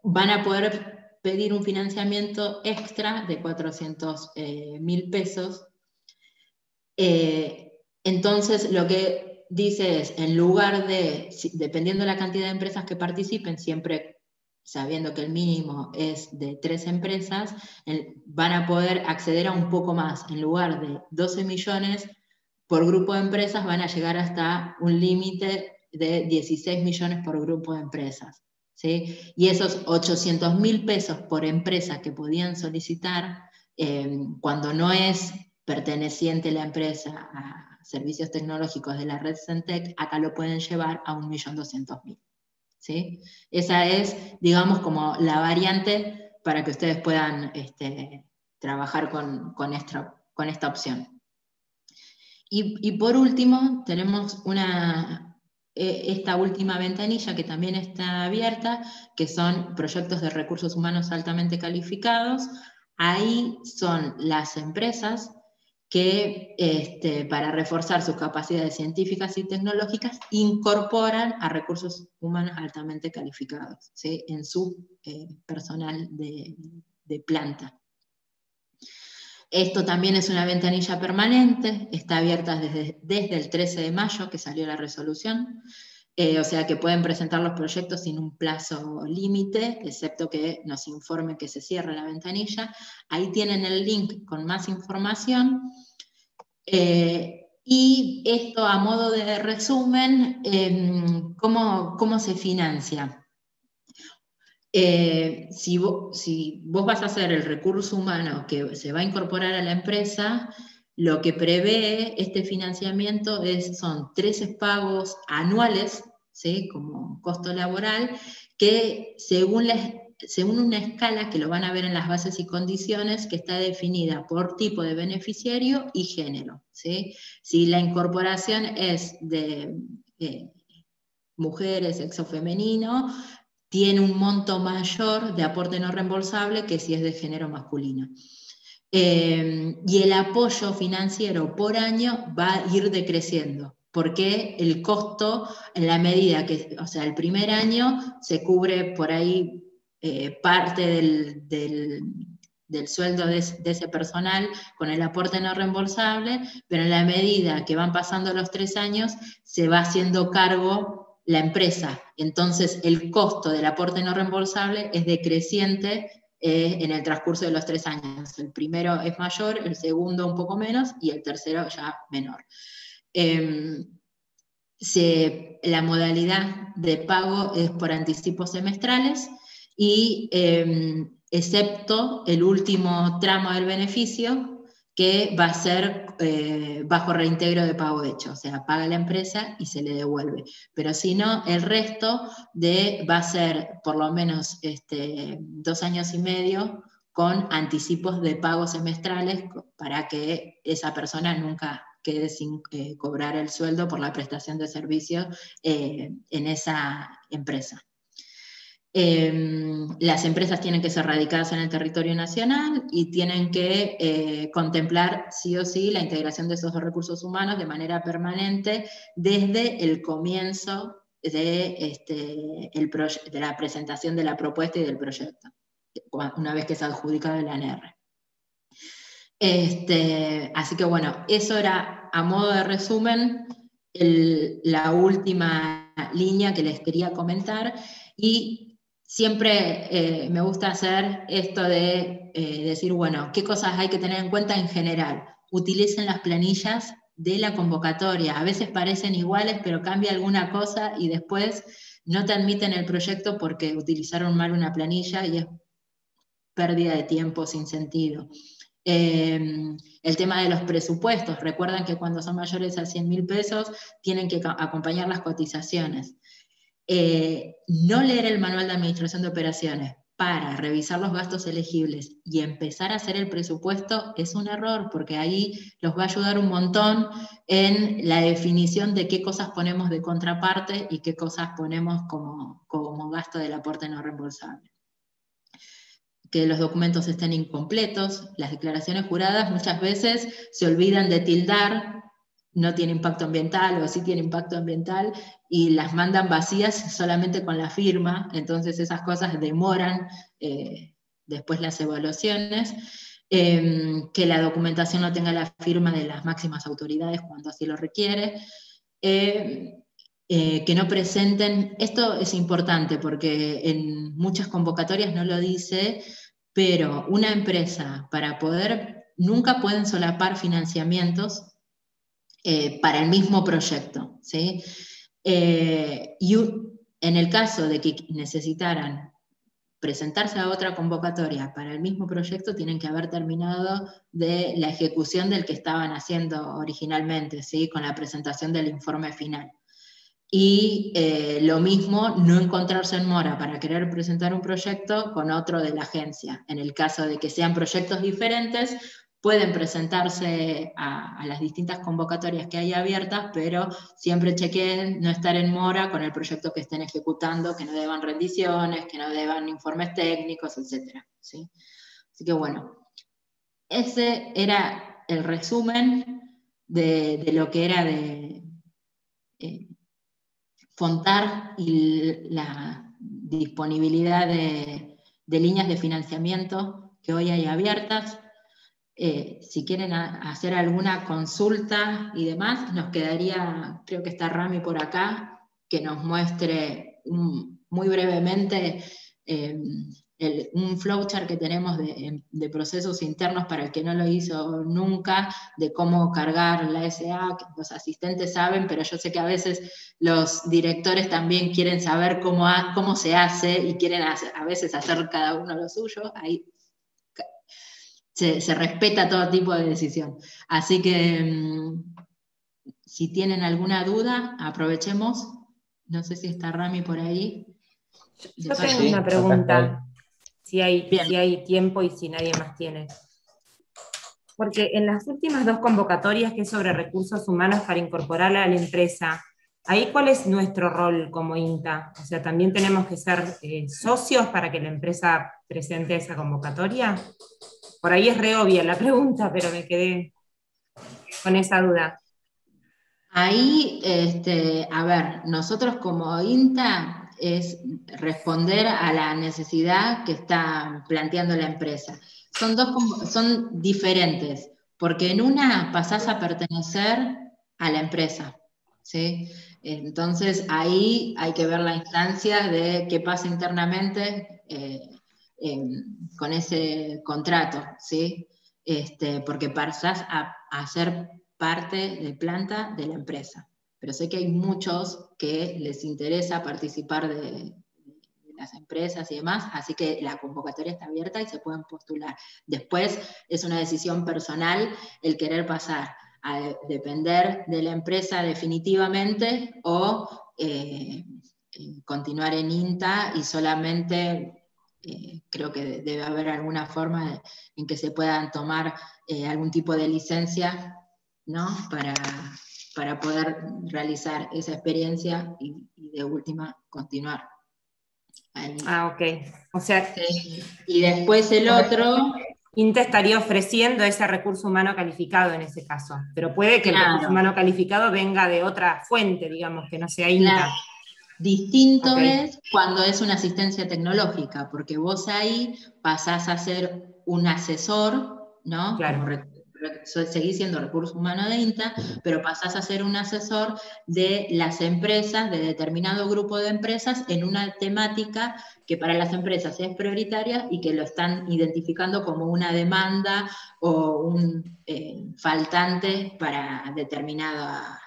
S1: van a poder pedir un financiamiento extra de 400.000 pesos. Entonces, lo que dice es, en lugar de, dependiendo de la cantidad de empresas que participen, siempre sabiendo que el mínimo es de 3 empresas, van a poder acceder a un poco más. En lugar de 12 millones por grupo de empresas, van a llegar hasta un límite de 16 millones por grupo de empresas, ¿sí? Y esos 800.000 pesos por empresa que podían solicitar, cuando no es perteneciente la empresa a servicios tecnológicos de la red Centec, acá lo pueden llevar a 1.200.000. ¿Sí? Esa es, digamos, como la variante para que ustedes puedan trabajar con esta opción. Y por último, tenemos esta última ventanilla que también está abierta, que son proyectos de recursos humanos altamente calificados. Ahí son las empresas que para reforzar sus capacidades científicas y tecnológicas incorporan a recursos humanos altamente calificados, ¿sí? En su personal de planta. Esto también es una ventanilla permanente, está abierta desde el 13 de mayo que salió la resolución, o sea que pueden presentar los proyectos sin un plazo límite, excepto que nos informen que se cierra la ventanilla. Ahí tienen el link con más información. Y esto a modo de resumen, ¿cómo se financia? Si vos vas a hacer el recurso humano que se va a incorporar a la empresa, lo que prevé este financiamiento son 13 pagos anuales, ¿sí? Como costo laboral, que según una escala que lo van a ver en las bases y condiciones, que está definida por tipo de beneficiario y género, ¿sí? Si la incorporación es de mujeres, sexo femenino, tiene un monto mayor de aporte no reembolsable que si es de género masculino. Y el apoyo financiero por año va a ir decreciendo, porque el costo, en la medida que, o sea, el primer año se cubre por ahí parte del sueldo de ese personal con el aporte no reembolsable, pero en la medida que van pasando los 3 años, se va haciendo cargo la empresa. Entonces, el costo del aporte no reembolsable es decreciente en el transcurso de los 3 años. El primero es mayor, el segundo un poco menos, y el tercero ya menor. La modalidad de pago es por anticipos semestrales y excepto el último tramo del beneficio, que va a ser bajo reintegro de pago hecho, o sea, paga la empresa y se le devuelve. Pero si no, el resto va a ser por lo menos 2 años y medio con anticipos de pagos semestrales para que esa persona nunca quede sin cobrar el sueldo por la prestación de servicios en esa empresa. Las empresas tienen que ser radicadas en el territorio nacional y tienen que contemplar sí o sí la integración de esos recursos humanos de manera permanente desde el comienzo de la presentación de la propuesta y del proyecto, una vez que se ha adjudicado el ANR. Así que bueno, eso era a modo de resumen la última línea que les quería comentar, y siempre me gusta hacer esto de decir, bueno, ¿qué cosas hay que tener en cuenta en general? Utilicen las planillas de la convocatoria. A veces parecen iguales, pero cambia alguna cosa y después no te admiten el proyecto porque utilizaron mal una planilla y es pérdida de tiempo sin sentido. El tema de los presupuestos. Recuerdan que cuando son mayores a 100.000 pesos tienen que acompañar las cotizaciones. No leer el manual de administración de operaciones para revisar los gastos elegibles y empezar a hacer el presupuesto es un error, porque ahí los va a ayudar un montón en la definición de qué cosas ponemos de contraparte y qué cosas ponemos como gasto del aporte no reembolsable. Que los documentos estén incompletos, las declaraciones juradas muchas veces se olvidan de tildar no tiene impacto ambiental o sí tiene impacto ambiental, y las mandan vacías solamente con la firma, entonces esas cosas demoran después las evaluaciones. Que la documentación no tenga la firma de las máximas autoridades cuando así lo requiere. Que no presenten, esto es importante porque en muchas convocatorias no lo dice, pero una empresa nunca pueden solapar financiamientos para el mismo proyecto, ¿sí? Y en el caso de que necesitaran presentarse a otra convocatoria para el mismo proyecto, tienen que haber terminado de la ejecución del que estaban haciendo originalmente, ¿sí? Con la presentación del informe final. Y lo mismo, no encontrarse en mora para querer presentar un proyecto con otro de la agencia. En el caso de que sean proyectos diferentes, pueden presentarse a las distintas convocatorias que hay abiertas, pero siempre chequeen no estar en mora con el proyecto que estén ejecutando, que no deban rendiciones, que no deban informes técnicos, etc. ¿Sí? Así que bueno, ese era el resumen de lo que era de Fontar y la disponibilidad de líneas de financiamiento que hoy hay abiertas. Si quieren hacer alguna consulta y demás, nos quedaría, creo que está Rami por acá, que nos muestre muy brevemente un flowchart que tenemos de procesos internos para el que no lo hizo nunca, de cómo cargar la SA, que los asistentes saben, pero yo sé que a veces los directores también quieren saber cómo se hace y quieren a veces hacer cada uno lo suyo. Ahí se respeta todo tipo de decisión. Así que si tienen alguna duda, aprovechemos. No sé si está Rami por ahí.
S3: Yo tengo una pregunta, si hay tiempo y si nadie más tiene. Porque en las últimas 2 convocatorias, que es sobre recursos humanos para incorporarla a la empresa, ahí ¿cuál es nuestro rol como INTA? O sea, ¿también tenemos que ser socios para que la empresa presente esa convocatoria? Por ahí es re obvia la pregunta, pero me quedé con esa duda.
S1: Ahí, a ver, nosotros como INTA es responder a la necesidad que está planteando la empresa. son diferentes, porque en una pasás a pertenecer a la empresa, ¿sí? Entonces ahí hay que ver la instancia de qué pasa internamente con ese contrato, ¿sí? Porque pasás a ser parte de planta de la empresa. Pero sé que hay muchos que les interesa participar de las empresas y demás, así que la convocatoria está abierta y se pueden postular. Después es una decisión personal el querer pasar a depender de la empresa definitivamente o continuar en INTA y solamente creo que debe haber alguna forma en que se puedan tomar algún tipo de licencia, ¿no? Para poder realizar esa experiencia y de última continuar. Ahí.
S3: Ok. O sea,
S1: y después el otro...
S3: INTA estaría ofreciendo ese recurso humano calificado en ese caso, pero puede que el recurso humano calificado venga de otra fuente, digamos, que no sea INTA.
S1: Claro. Distinto es cuando es una asistencia tecnológica, porque vos ahí pasás a ser un asesor, ¿no?
S3: Claro.
S1: Seguís siendo recurso humano de INTA, pero pasás a ser un asesor de las empresas, de determinado grupo de empresas, en una temática que para las empresas es prioritaria y que lo están identificando como una demanda o un faltante para determinada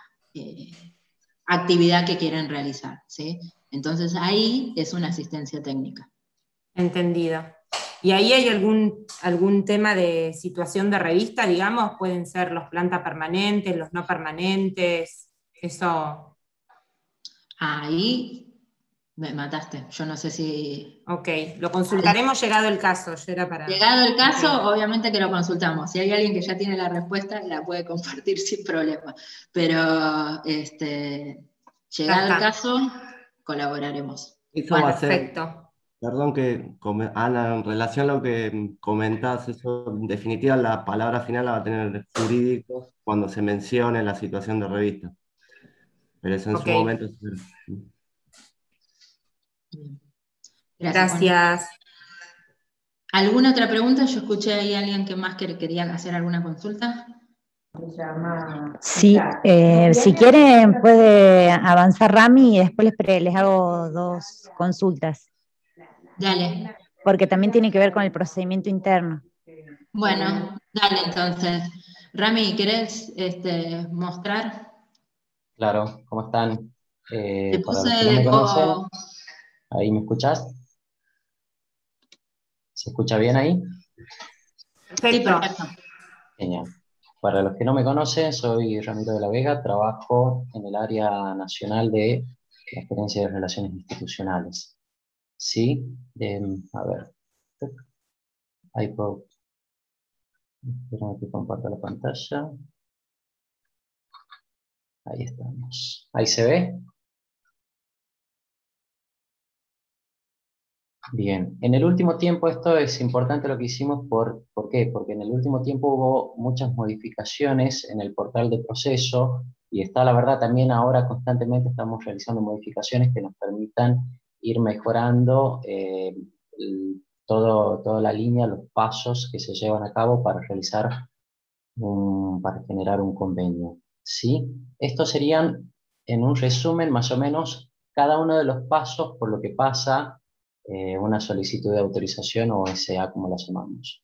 S1: actividad que quieren realizar, ¿sí? Entonces ahí es una asistencia técnica.
S3: Entendido. ¿Y ahí hay algún tema de situación de revista, digamos? ¿Pueden ser los planta permanentes, los no permanentes? Eso...
S1: Ahí me mataste, yo no sé si...
S3: Ok, lo consultaremos llegado el caso.
S1: Llegado el caso, obviamente que lo consultamos. Si hay alguien que ya tiene la respuesta, la puede compartir sin problema. Pero llegado el caso, colaboraremos.
S2: Eso va a ser... Perfecto. Perdón que, Ana, en relación a lo que comentás, eso en definitiva la palabra final la va a tener jurídicos cuando se mencione la situación de revista. Pero eso en su momento...
S3: Gracias.
S1: ¿Alguna otra pregunta? Yo escuché ahí a alguien que más quería hacer alguna consulta.
S4: Sí, si quieren puede avanzar Rami y después les hago 2 consultas.
S1: Dale.
S4: Porque también tiene que ver con el procedimiento interno.
S1: Bueno, dale entonces. Rami, ¿querés mostrar?
S5: Claro, ¿cómo están?
S1: Te
S5: Para
S1: puse
S5: los que no me conocen, ¿ahí me escuchás? ¿Se escucha bien ahí?
S1: Sí, perfecto.
S5: Genial. Para los que no me conocen, soy Ramiro de la Vega, trabajo en el área nacional de la gerencia de relaciones institucionales. Sí, a ver. Ahí puedo. Espera que comparta la pantalla. Ahí estamos. ¿Ahí se ve? Bien, en el último tiempo, esto es importante lo que hicimos, ¿por qué? Porque en el último tiempo hubo muchas modificaciones en el portal de proceso y está, la verdad, también ahora constantemente estamos realizando modificaciones que nos permitan ir mejorando toda la línea, los pasos que se llevan a cabo para para generar un convenio, ¿sí? Estos serían, en un resumen, más o menos, cada uno de los pasos por lo que pasa una solicitud de autorización o SA, como la llamamos.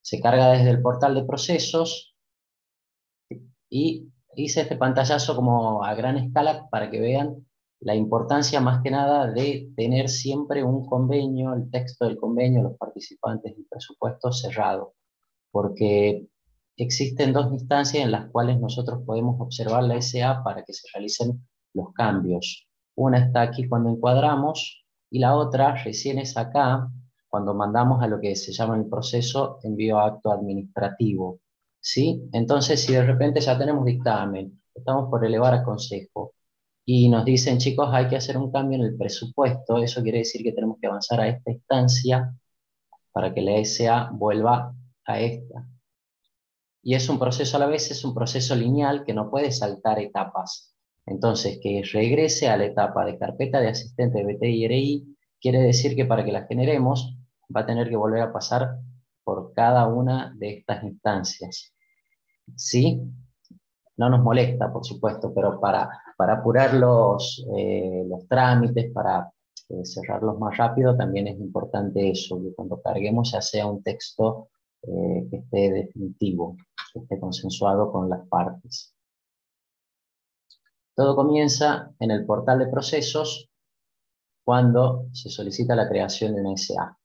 S5: Se carga desde el portal de procesos y hice este pantallazo como a gran escala para que vean la importancia más que nada de tener siempre un convenio, el texto del convenio, los participantes y presupuesto cerrado, porque existen 2 instancias en las cuales nosotros podemos observar la SA para que se realicen los cambios. Una está aquí cuando encuadramos, y la otra recién es acá, cuando mandamos a lo que se llama el proceso envío a acto administrativo, ¿sí? Entonces, si de repente ya tenemos dictamen, estamos por elevar a consejo, y nos dicen, chicos, hay que hacer un cambio en el presupuesto, eso quiere decir que tenemos que avanzar a esta instancia para que la SA vuelva a esta. Y es un proceso a la vez, es un proceso lineal que no puede saltar etapas. Entonces, que regrese a la etapa de carpeta de asistente de BTI y RI, quiere decir que para que la generemos va a tener que volver a pasar por cada una de estas instancias. ¿Sí? No nos molesta, por supuesto, pero para apurar los trámites, para cerrarlos más rápido, también es importante eso, que cuando carguemos ya sea un texto que esté definitivo, que esté consensuado con las partes. Todo comienza en el portal de procesos cuando se solicita la creación de una SA.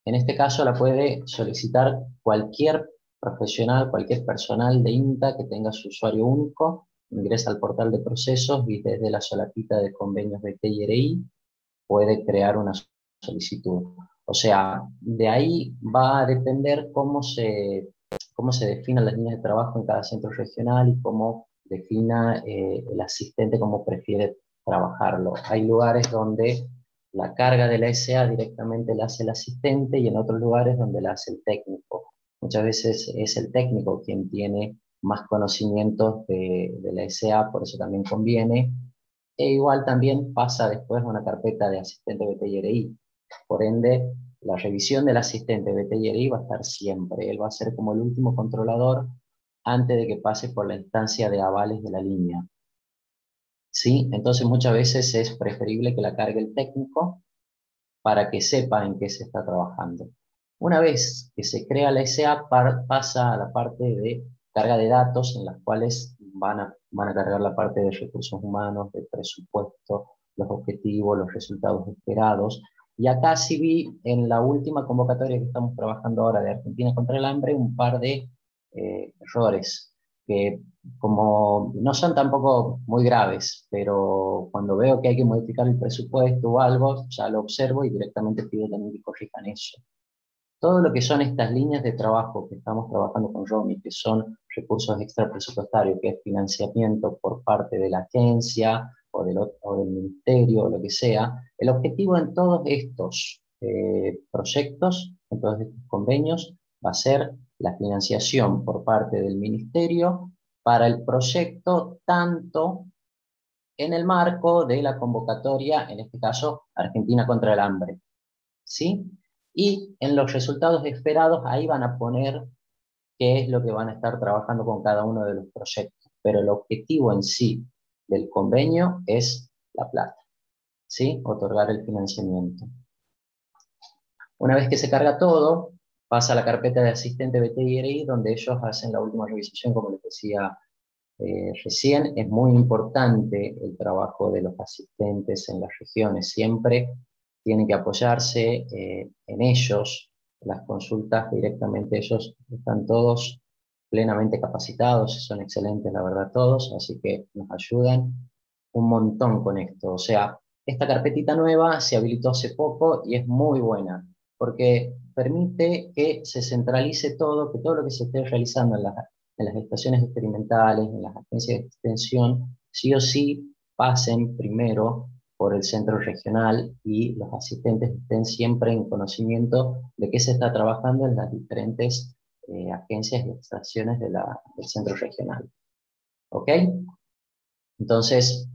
S5: En este caso la puede solicitar cualquier profesional, cualquier personal de INTA que tenga su usuario único, ingresa al portal de procesos y desde la solapita de convenios de TIRI puede crear una solicitud. O sea, de ahí va a depender cómo se definan las líneas de trabajo en cada centro regional y cómo defina el asistente cómo prefiere trabajarlo. Hay lugares donde la carga de la SA directamente la hace el asistente y en otros lugares donde la hace el técnico. Muchas veces es el técnico quien tiene más conocimientos de la SA, por eso también conviene. E igual también pasa después a una carpeta de asistente BTIRI. Por ende, la revisión del asistente BTIRI va a estar siempre. Él va a ser como el último controlador antes de que pase por la instancia de avales de la línea. ¿Sí? Entonces muchas veces es preferible que la cargue el técnico para que sepa en qué se está trabajando. Una vez que se crea la SA, pasa a la parte de carga de datos, en las cuales van a cargar la parte de recursos humanos, de presupuesto, los objetivos, los resultados esperados. Y acá sí vi en la última convocatoria que estamos trabajando ahora de Argentina contra el Hambre un par de errores que como no son tampoco muy graves, pero cuando veo que hay que modificar el presupuesto o algo, ya lo observo y directamente pido también que corrijan eso. Todo lo que son estas líneas de trabajo que estamos trabajando con Romy, que son recursos extrapresupuestarios, que es financiamiento por parte de la agencia o del ministerio o lo que sea, el objetivo en todos estos proyectos, en todos estos convenios, va a ser la financiación por parte del ministerio para el proyecto, tanto en el marco de la convocatoria, en este caso, Argentina contra el Hambre, ¿sí? Y en los resultados esperados, ahí van a poner qué es lo que van a estar trabajando con cada uno de los proyectos. Pero el objetivo en sí del convenio es la plata, ¿sí? Otorgar el financiamiento. Una vez que se carga todo, pasa a la carpeta de asistente BTIRI, donde ellos hacen la última revisación, como les decía recién. Es muy importante el trabajo de los asistentes en las regiones. Siempre tienen que apoyarse en ellos. Las consultas directamente, ellos están todos plenamente capacitados, son excelentes, la verdad, todos, así que nos ayudan un montón con esto. O sea, esta carpetita nueva se habilitó hace poco y es muy buena, porque permite que se centralice todo, que todo lo que se esté realizando en las estaciones experimentales, en las agencias de extensión, sí o sí pasen primero por el centro regional y los asistentes estén siempre en conocimiento de qué se está trabajando en las diferentes agencias y estaciones del centro regional. ¿Ok? Entonces,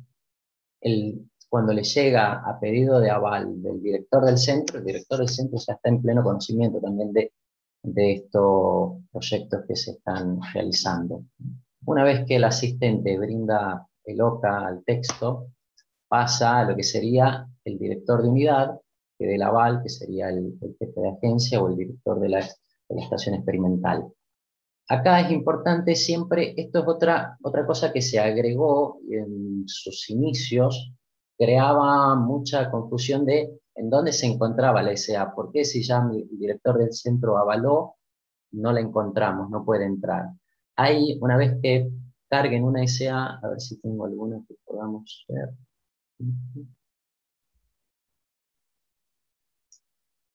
S5: cuando le llega a pedido de aval del director del centro, el director del centro ya está en pleno conocimiento también de estos proyectos que se están realizando. Una vez que el asistente brinda el OK al texto, pasa a lo que sería el director de unidad, que del aval, que sería el jefe de agencia o el director de la estación experimental. Acá es importante siempre, esto es otra cosa que se agregó en sus inicios, creaba mucha confusión de en dónde se encontraba la SA, por qué si ya el director del centro avaló, no la encontramos, no puede entrar. Ahí, una vez que carguen una SA, a ver si tengo alguna que podamos ver.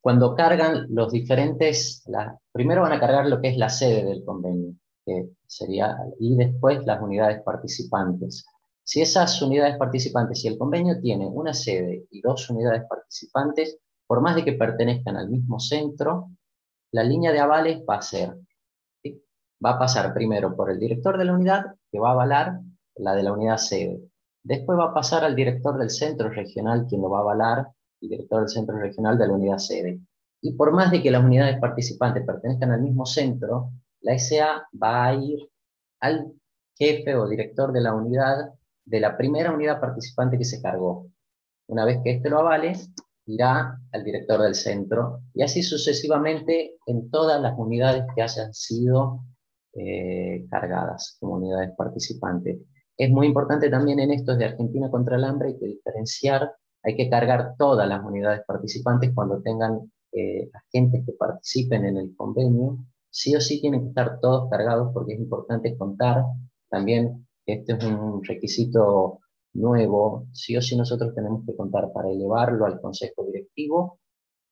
S5: Cuando cargan los diferentes, primero van a cargar lo que es la sede del convenio, que sería, y después las unidades participantes. Si esas unidades participantes, si el convenio tiene una sede y 2 unidades participantes, por más de que pertenezcan al mismo centro, la línea de avales va a ser, ¿sí? Va a pasar primero por el director de la unidad, que va a avalar la de la unidad sede. Después va a pasar al director del centro regional, quien lo va a avalar, el director del centro regional de la unidad sede. Y por más de que las unidades participantes pertenezcan al mismo centro, la SA va a ir al jefe o director de la unidad, de la primera unidad participante que se cargó. Una vez que éste lo avale, irá al director del centro, y así sucesivamente en todas las unidades que hayan sido cargadas como unidades participantes. Es muy importante también en estos de Argentina contra el hambre, hay que diferenciar, hay que cargar todas las unidades participantes cuando tengan agentes que participen en el convenio. Sí o sí tienen que estar todos cargados, porque es importante contar también que este es un requisito nuevo. Sí o sí nosotros tenemos que contar para elevarlo al consejo directivo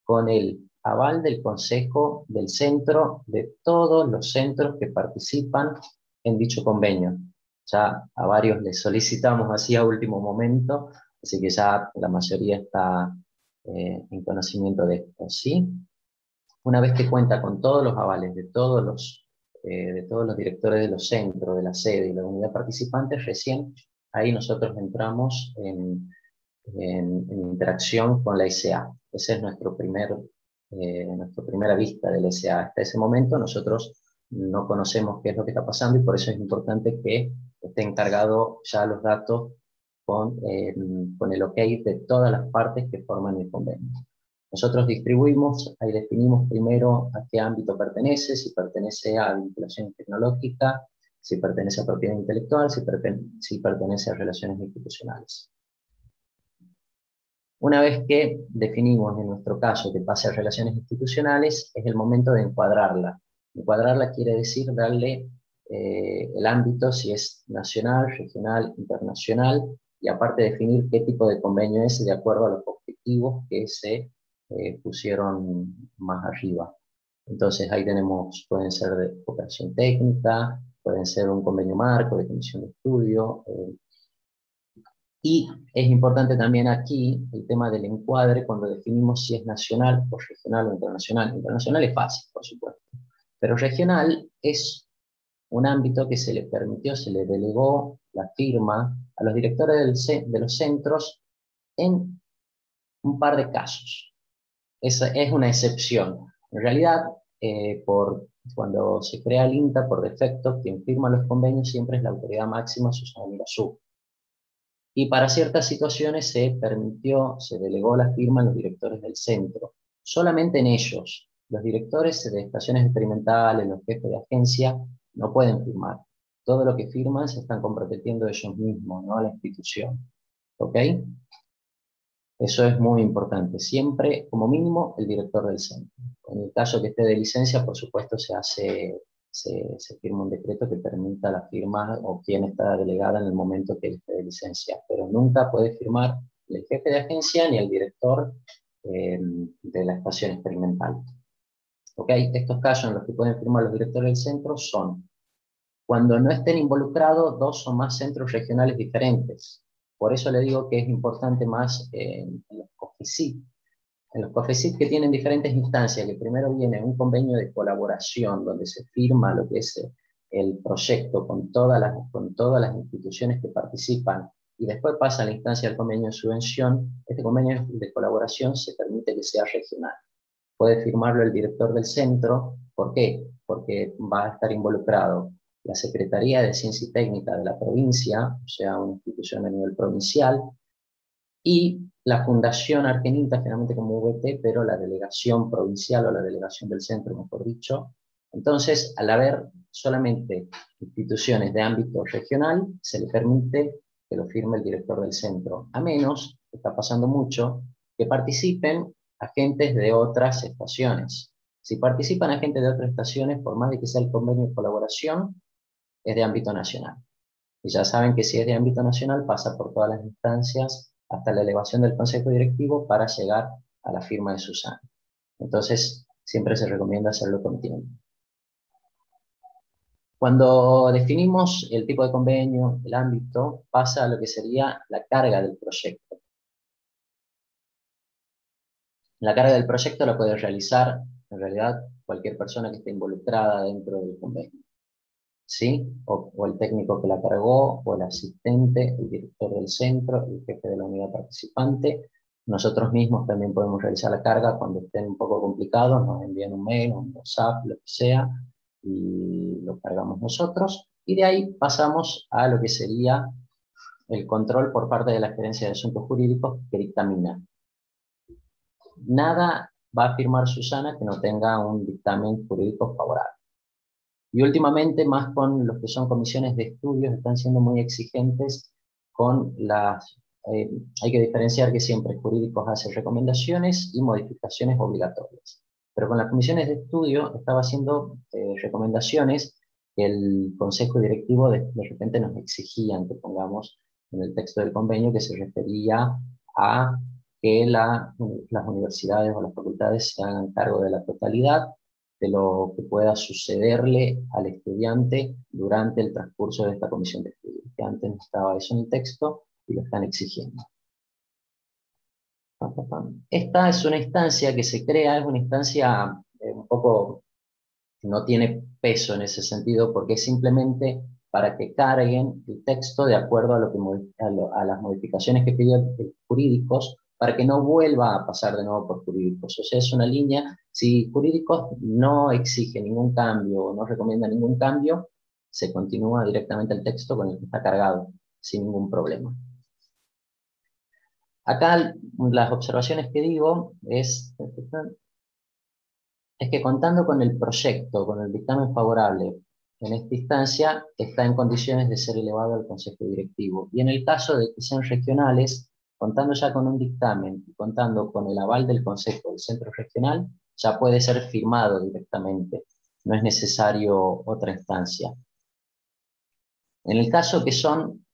S5: con el aval del consejo del centro, de todos los centros que participan en dicho convenio. Ya a varios les solicitamos así a último momento, así que ya la mayoría está en conocimiento de esto, ¿sí? Una vez que cuenta con todos los avales de todos los directores de los centros, de la sede y la unidad participante, recién ahí nosotros entramos en interacción con la SA. Esa es nuestra primera vista del SA. Hasta ese momento nosotros no conocemos qué es lo que está pasando, y por eso es importante que estén cargados ya los datos con el OK de todas las partes que forman el convenio. Nosotros distribuimos, ahí definimos primero a qué ámbito pertenece, si pertenece a vinculación tecnológica, si pertenece a propiedad intelectual, si pertenece a relaciones institucionales. Una vez que definimos en nuestro caso que pase a relaciones institucionales, es el momento de encuadrarla. Encuadrarla quiere decir darle el ámbito, si es nacional, regional, internacional, y aparte definir qué tipo de convenio es de acuerdo a los objetivos que se pusieron más arriba. Entonces ahí tenemos, pueden ser de cooperación técnica, pueden ser un convenio marco de comisión de estudio, y es importante también aquí el tema del encuadre cuando definimos si es nacional o regional o internacional. Internacional es fácil, por supuesto, pero regional es un ámbito que se le permitió, se le delegó la firma a los directores de los centros en un par de casos. Esa es una excepción. En realidad, cuando se crea el INTA, por defecto, quien firma los convenios siempre es la autoridad máxima, Susana Mirasú. Y para ciertas situaciones se delegó la firma a los directores del centro. Solamente en ellos. Los directores de estaciones experimentales, los jefes de agencia, no pueden firmar. Todo lo que firman se están comprometiendo ellos mismos, no a la institución. ¿Ok? Eso es muy importante. Siempre, como mínimo, el director del centro. En el caso que esté de licencia, por supuesto, se firma un decreto que permita la firma o quien está delegada en el momento que esté de licencia. Pero nunca puede firmar el jefe de agencia ni el director de la estación experimental. ¿Ok? Estos casos en los que pueden firmar los directores del centro son cuando no estén involucrados dos o más centros regionales diferentes. Por eso le digo que es importante más en los COFECIT. En los COFECIT que tienen diferentes instancias, que primero viene un convenio de colaboración donde se firma lo que es el proyecto con todas las instituciones que participan, y después pasa a la instancia del convenio de subvención. Este convenio de colaboración se permite que sea regional. Puede firmarlo el director del centro. ¿Por qué? Porque va a estar involucrado la Secretaría de Ciencia y Técnica de la provincia, o sea, una institución a nivel provincial, y la Fundación Argeninta, generalmente como VT, pero la delegación provincial o la delegación del centro, mejor dicho. Entonces, al haber solamente instituciones de ámbito regional, se le permite que lo firme el director del centro, a menos, que está pasando mucho, que participen agentes de otras estaciones. Si participan agentes de otras estaciones, por más de que sea el convenio de colaboración, es de ámbito nacional. Y ya saben que si es de ámbito nacional, pasa por todas las instancias hasta la elevación del consejo directivo para llegar a la firma de Susana. Entonces, siempre se recomienda hacerlo con tiempo. Cuando definimos el tipo de convenio, el ámbito, pasa a lo que sería la carga del proyecto. La carga del proyecto la puede realizar, en realidad, cualquier persona que esté involucrada dentro del convenio. ¿Sí? O el técnico que la cargó, o el asistente, el director del centro, el jefe de la unidad participante, Nosotros mismos también podemos realizar la carga cuando estén un poco complicados, nos envían un mail, un WhatsApp, lo que sea, y lo cargamos nosotros. Y de ahí pasamos a lo que sería el control por parte de la Gerencia de Asuntos Jurídicos, que dictamina. Nada va a firmar Susana que no tenga un dictamen jurídico favorable. Y últimamente, más con los que son comisiones de estudios, están siendo muy exigentes con las... hay que diferenciar que siempre jurídicos hacen recomendaciones y modificaciones obligatorias. Pero con las comisiones de estudio estaba haciendo recomendaciones que el Consejo Directivo de repente nos exigían que pongamos en el texto del convenio, que se refería a que las universidades o las facultades se hagan cargo de la totalidad de lo que pueda sucederle al estudiante durante el transcurso de esta comisión de estudio. Que antes no estaba eso en el texto y lo están exigiendo. Esta es una instancia que se crea, es una instancia un poco, no tiene peso en ese sentido, porque es simplemente para que carguen el texto de acuerdo a, a las modificaciones que pidieron jurídicos, para que no vuelva a pasar de nuevo por jurídicos. O sea, es una línea, si jurídicos no exige ningún cambio o no recomienda ningún cambio, se continúa directamente el texto con el que está cargado, sin ningún problema. Acá las observaciones que digo es que contando con el proyecto, con el dictamen favorable en esta instancia, está en condiciones de ser elevado al Consejo Directivo. Y en el caso de que sean regionales, contando ya con un dictamen y contando con el aval del Consejo del Centro Regional, ya puede ser firmado directamente. No es necesario otra instancia. En el caso que son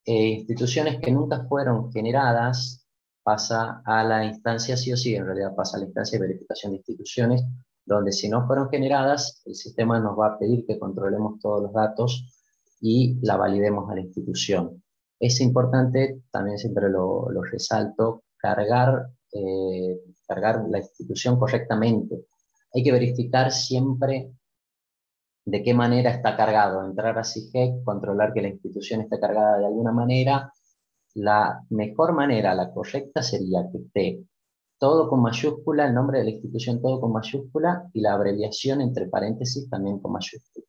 S5: instituciones que nunca fueron generadas, pasa a la instancia sí o sí, en realidad pasa a la instancia de verificación de instituciones, donde si no fueron generadas, el sistema nos va a pedir que controlemos todos los datos y la validemos a la institución. Es importante, también siempre lo resalto, cargar la institución correctamente. Hay que verificar siempre de qué manera está cargado. Entrar a SIGEC, controlar que la institución esté cargada de alguna manera. La mejor manera, la correcta, sería que esté todo con mayúscula, el nombre de la institución todo con mayúscula y la abreviación entre paréntesis también con mayúscula.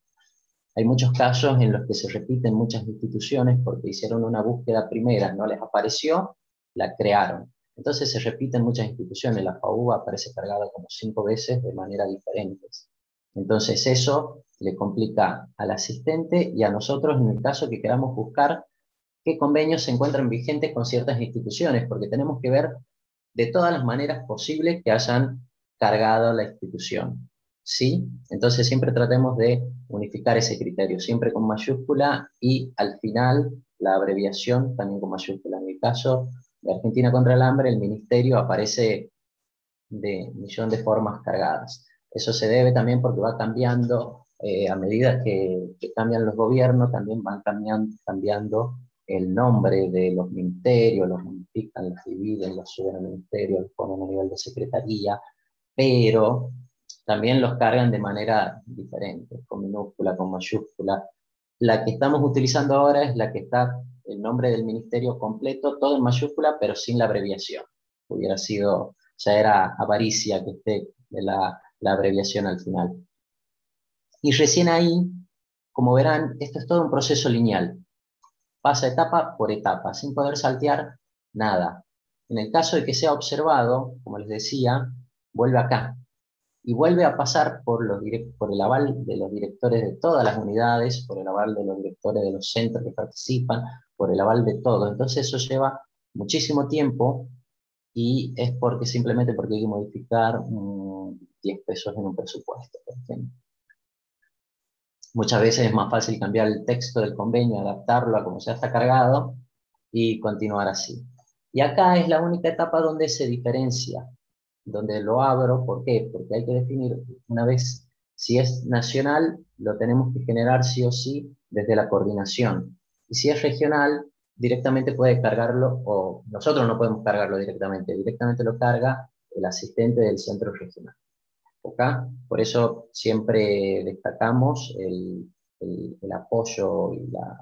S5: Hay muchos casos en los que se repiten muchas instituciones porque hicieron una búsqueda primera, no les apareció, la crearon. Entonces se repiten muchas instituciones, la FAU aparece cargada como 5 veces de manera diferentes. Entonces eso le complica al asistente y a nosotros en el caso que queramos buscar qué convenios se encuentran vigentes con ciertas instituciones, porque tenemos que ver de todas las maneras posibles que hayan cargado la institución. ¿Sí? Entonces siempre tratemos de unificar ese criterio, siempre con mayúscula y al final la abreviación también con mayúscula. En el caso de Argentina contra el Hambre, el ministerio aparece de millón de formas cargadas. Eso se debe también porque va cambiando, a medida que cambian los gobiernos, también van cambiando el nombre de los ministerios, los modifican, los dividen, los suben al ministerio, los ponen a nivel de secretaría, pero también los cargan de manera diferente, con minúscula, con mayúscula. La que estamos utilizando ahora es la que está el nombre del ministerio completo, todo en mayúscula, pero sin la abreviación. Hubiera sido, ya era avaricia que esté la abreviación al final. Y recién ahí, como verán, esto es todo un proceso lineal. Pasa etapa por etapa, sin poder saltear nada. En el caso de que sea observado, como les decía, vuelve acá. Y vuelve a pasar por el aval de los directores de todas las unidades, por el aval de los directores de los centros que participan, por el aval de todo. Entonces eso lleva muchísimo tiempo y es simplemente porque hay que modificar 10 pesos en un presupuesto, por ejemplo. Muchas veces es más fácil cambiar el texto del convenio, adaptarlo a como ya está cargado y continuar así. Y acá es la única etapa donde se diferencia, donde lo abro. ¿Por qué? Porque hay que definir una vez, si es nacional, lo tenemos que generar sí o sí desde la coordinación. Y si es regional, directamente puede cargarlo, o nosotros no podemos cargarlo directamente lo carga el asistente del centro regional. ¿Okay? Por eso siempre destacamos el apoyo y la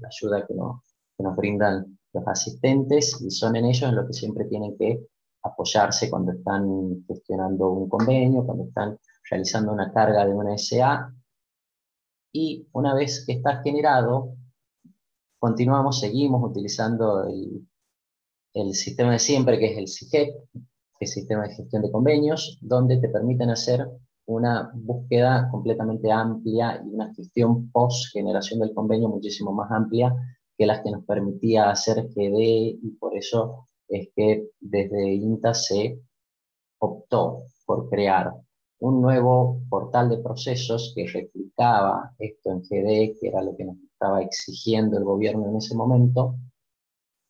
S5: ayuda que nos brindan los asistentes, y son en ellos en lo que siempre tienen que apoyarse cuando están gestionando un convenio, cuando están realizando una carga de una SA, y una vez que está generado, seguimos utilizando el sistema de siempre, que es el SIGET, que es el Sistema de Gestión de Convenios, donde te permiten hacer una búsqueda completamente amplia y una gestión post-generación del convenio muchísimo más amplia que las que nos permitía hacer GD, y por eso es que desde INTA se optó por crear un nuevo portal de procesos que replicaba esto en GD, que era lo que nos estaba exigiendo el gobierno en ese momento,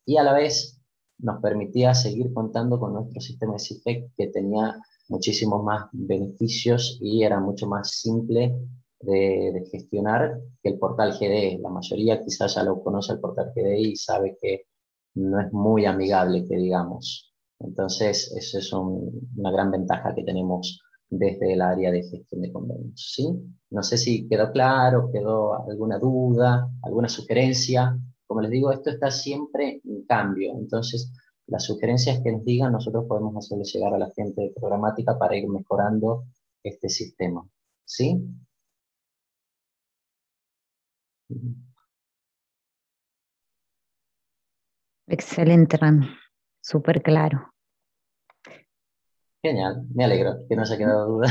S5: y a la vez nos permitía seguir contando con nuestro sistema de CIFEC, que tenía muchísimos más beneficios y era mucho más simple de gestionar que el portal GD. La mayoría quizás ya lo conoce el portal GD y sabe que no es muy amigable, que digamos. Entonces, eso es una gran ventaja que tenemos desde el área de gestión de convenios, ¿sí? No sé si quedó claro, quedó alguna duda, alguna sugerencia. Como les digo, esto está siempre en cambio, entonces las sugerencias que nos digan nosotros podemos hacerles llegar a la gente de programática para ir mejorando este sistema, ¿sí?
S4: Excelente, Rami. Súper claro.
S5: Genial, me alegro que no haya quedado duda.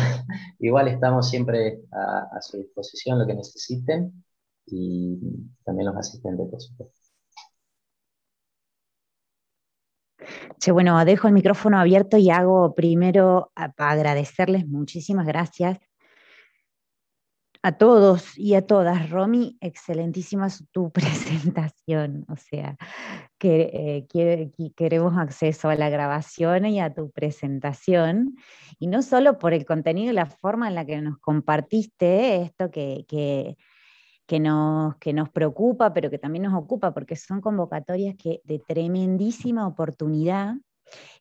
S5: Igual estamos siempre a su disposición, lo que necesiten, y también los asistentes, por supuesto.
S4: Che, bueno, dejo el micrófono abierto y hago primero para agradecerles muchísimas gracias a todos y a todas. Romy, excelentísima tu presentación, o sea, que queremos acceso a la grabación y a tu presentación, y no solo por el contenido y la forma en la que nos compartiste esto que nos preocupa, pero que también nos ocupa, porque son convocatorias de tremendísima oportunidad,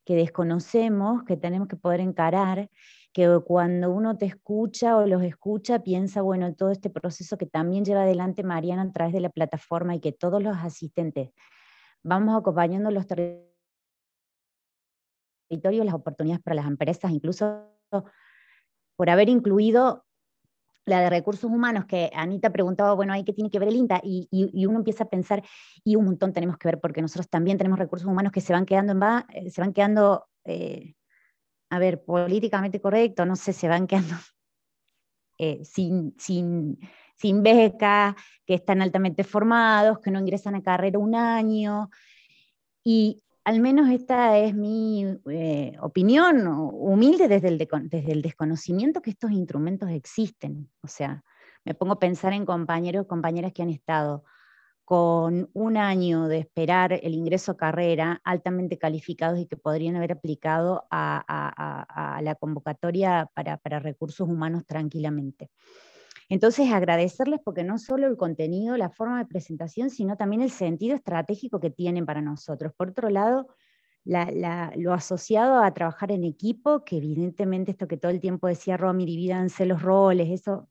S4: que desconocemos, que tenemos que poder encarar, que cuando uno te escucha o los escucha, piensa, bueno, todo este proceso que también lleva adelante Mariana a través de la plataforma, y que todos los asistentes vamos acompañando los territorios, las oportunidades para las empresas, incluso por haber incluido la de recursos humanos, que Anita preguntaba, bueno, ¿ahí qué tiene que ver el INTA? Y uno empieza a pensar, y un montón tenemos que ver, porque nosotros también tenemos recursos humanos que se van quedando, a ver, políticamente correcto, no sé, se van quedando sin beca, que están altamente formados, que no ingresan a carrera un año, y al menos esta es mi opinión humilde desde el desconocimiento que estos instrumentos existen. O sea, me pongo a pensar en compañeros y compañeras que han estado con un año de esperar el ingreso a carrera, altamente calificados y que podrían haber aplicado a la convocatoria para recursos humanos tranquilamente. Entonces, agradecerles, porque no solo el contenido, la forma de presentación, sino también el sentido estratégico que tienen para nosotros. Por otro lado, lo asociado a trabajar en equipo, que evidentemente esto que todo el tiempo decía Romy, divídanse los roles, eso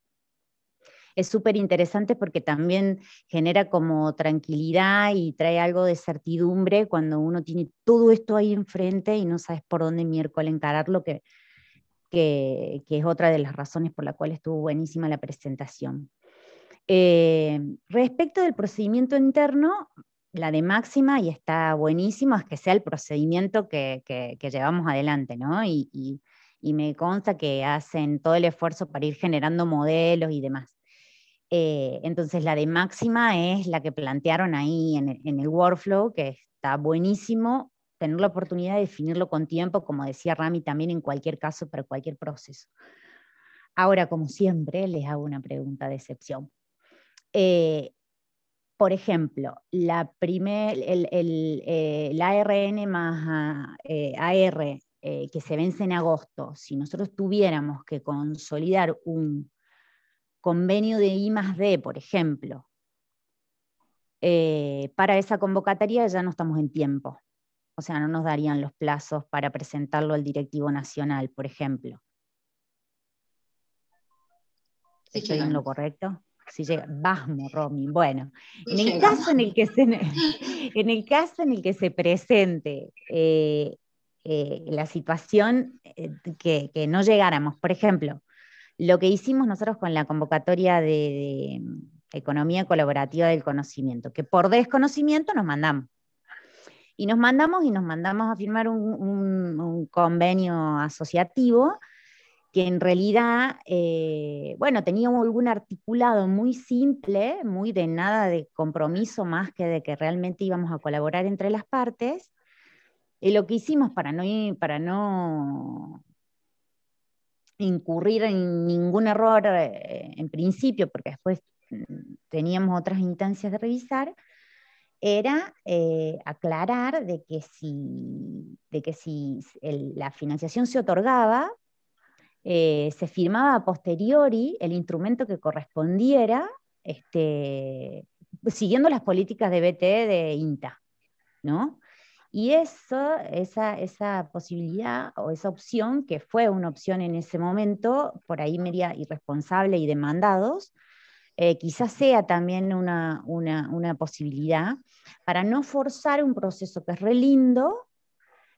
S4: es súper interesante porque también genera como tranquilidad y trae algo de certidumbre cuando uno tiene todo esto ahí enfrente y no sabes por dónde miércoles encararlo, que es otra de las razones por la cual estuvo buenísima la presentación. Respecto del procedimiento interno, la de máxima, y está buenísimo, es que sea el procedimiento que llevamos adelante, ¿no? Y me consta que hacen todo el esfuerzo para ir generando modelos y demás. Entonces la de máxima es la que plantearon ahí en el workflow, que está buenísimo tener la oportunidad de definirlo con tiempo, como decía Rami, también en cualquier caso, para cualquier proceso. Ahora, como siempre, les hago una pregunta de excepción. Por ejemplo, el ARN más AR que se vence en agosto, si nosotros tuviéramos que consolidar un convenio de I+D, por ejemplo, para esa convocatoria ya no estamos en tiempo. O sea, no nos darían los plazos para presentarlo al directivo nacional, por ejemplo.
S1: Sí,
S4: ¿Estoy en lo correcto? Si llega, vamos, Romy. Bueno, en el
S1: llegamos.
S4: caso en el que se presente la situación que no llegáramos. Por ejemplo, lo que hicimos nosotros con la convocatoria de Economía Colaborativa del Conocimiento, que por desconocimiento nos mandamos. Y nos mandamos a firmar un convenio asociativo que en realidad, bueno, tenía algún articulado muy simple, muy de nada de compromiso más que de que realmente íbamos a colaborar entre las partes. Y lo que hicimos para no incurrir en ningún error en principio, porque después teníamos otras instancias de revisar, era aclarar de que si la financiación se otorgaba, se firmaba a posteriori el instrumento que correspondiera, siguiendo las políticas de BTE de INTA, ¿no? Y esa posibilidad o esa opción, que fue una opción en ese momento, por ahí media irresponsable y de mandados, quizás sea también una posibilidad para no forzar un proceso que es re lindo,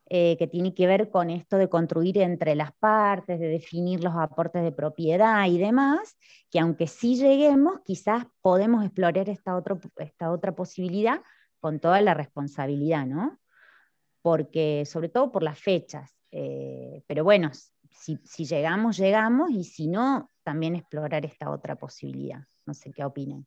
S4: que tiene que ver con esto de construir entre las partes, de definir los aportes de propiedad y demás, que aunque sí lleguemos, quizás podemos explorar esta otra posibilidad con toda la responsabilidad, ¿no? Porque, sobre todo por las fechas, pero bueno, si llegamos, llegamos, y si no, también explorar esta otra posibilidad. No sé qué opinan.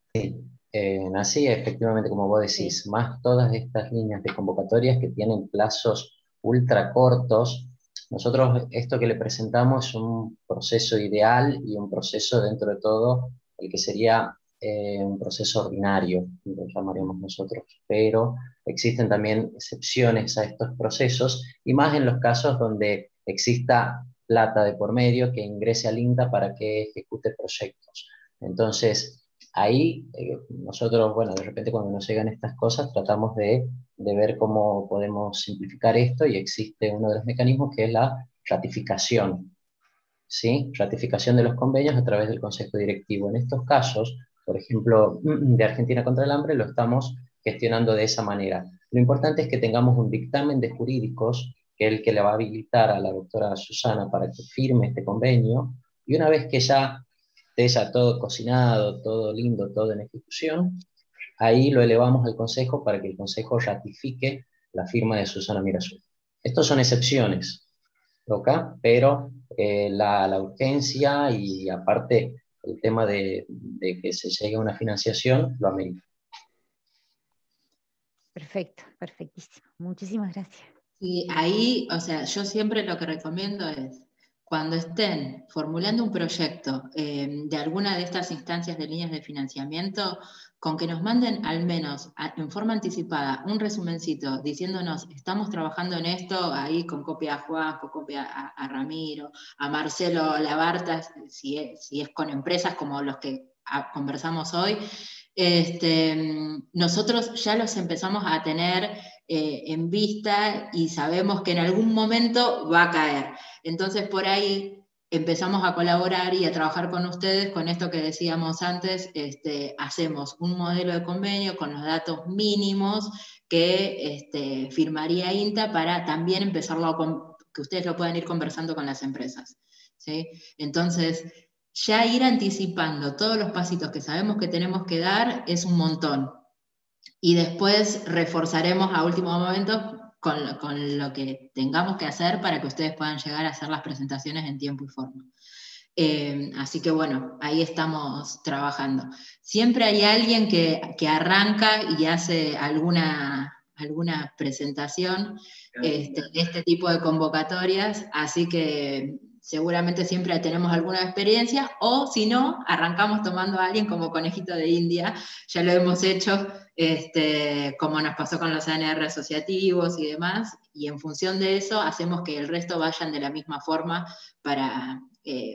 S5: Así, efectivamente, como vos decís, más todas estas líneas de convocatorias que tienen plazos ultra cortos. Nosotros esto que le presentamos es un proceso ideal y un proceso, dentro de todo, el que sería un proceso ordinario, lo llamaríamos nosotros, pero existen también excepciones a estos procesos, y más en los casos donde exista plata de por medio que ingrese al INTA para que ejecute proyectos. Entonces, ahí nosotros, bueno, de repente cuando nos llegan estas cosas tratamos de ver cómo podemos simplificar esto, y existe uno de los mecanismos que es la ratificación, ¿sí? Ratificación de los convenios a través del Consejo Directivo. En estos casos, por ejemplo, de Argentina contra el Hambre, lo estamos gestionando de esa manera. Lo importante es que tengamos un dictamen de jurídicos, que es el que le va a habilitar a la doctora Susana para que firme este convenio, y una vez que ya esté ya todo cocinado, todo lindo, todo en ejecución, ahí lo elevamos al Consejo para que el Consejo ratifique la firma de Susana Mirazú. Estos son excepciones, ¿ok? Pero la urgencia y aparte el tema de que se llegue a una financiación lo amerita.
S4: Perfecto, perfectísimo. Muchísimas gracias.
S1: Y ahí, o sea, yo siempre lo que recomiendo es, cuando estén formulando un proyecto de alguna de estas instancias de líneas de financiamiento, con que nos manden al menos en forma anticipada un resumencito diciéndonos, estamos trabajando en esto, ahí con copia a Juan, con copia a Ramiro, a Marcelo Labarta, si es con empresas como los que conversamos hoy, nosotros ya los empezamos a tener en vista y sabemos que en algún momento va a caer. Entonces por ahí empezamos a colaborar y a trabajar con ustedes con esto que decíamos antes, hacemos un modelo de convenio con los datos mínimos que firmaría INTA para también empezarlo que ustedes lo puedan ir conversando con las empresas, ¿sí? Entonces, ya ir anticipando todos los pasitos que sabemos que tenemos que dar es un montón. Y después reforzaremos a último momento con lo que tengamos que hacer para que ustedes puedan llegar a hacer las presentaciones en tiempo y forma. Así que bueno, ahí estamos trabajando. Siempre hay alguien que arranca y hace alguna presentación de este tipo de convocatorias, así que seguramente siempre tenemos alguna experiencia, o si no, arrancamos tomando a alguien como conejito de India, ya lo hemos hecho, como nos pasó con los ANR asociativos y demás, y en función de eso hacemos que el resto vayan de la misma forma para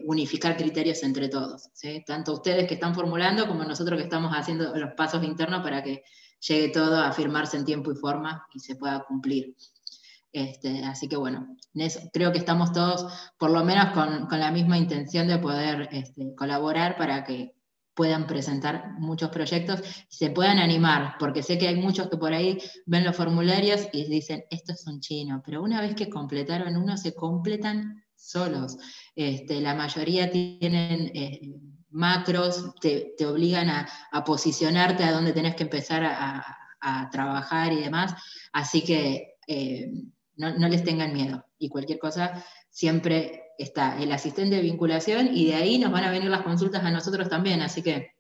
S1: unificar criterios entre todos, ¿sí? Tanto ustedes que están formulando como nosotros que estamos haciendo los pasos internos para que llegue todo a firmarse en tiempo y forma y se pueda cumplir. Así que bueno, creo que estamos todos por lo menos con la misma intención de poder colaborar para que puedan presentar muchos proyectos y se puedan animar, porque sé que hay muchos que por ahí ven los formularios y dicen, esto es un chino, pero una vez que completaron uno, se completan solos. La mayoría tienen macros, te obligan a posicionarte a dónde tenés que empezar a trabajar y demás, así que no les tengan miedo, y cualquier cosa siempre está el asistente de vinculación, y de ahí nos van a venir las consultas a nosotros también, así que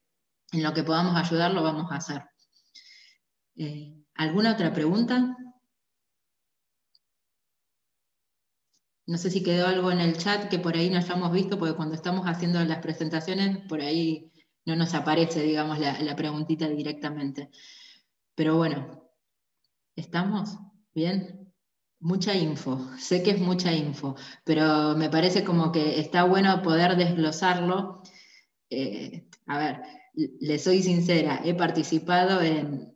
S1: en lo que podamos ayudar lo vamos a hacer. ¿Alguna otra pregunta? No sé si quedó algo en el chat que por ahí no hayamos visto, porque cuando estamos haciendo las presentaciones, por ahí no nos aparece, digamos, la preguntita directamente. Pero bueno, ¿estamos bien? Mucha info, sé que es mucha info, pero me parece como que está bueno poder desglosarlo. A ver, le soy sincera, he participado en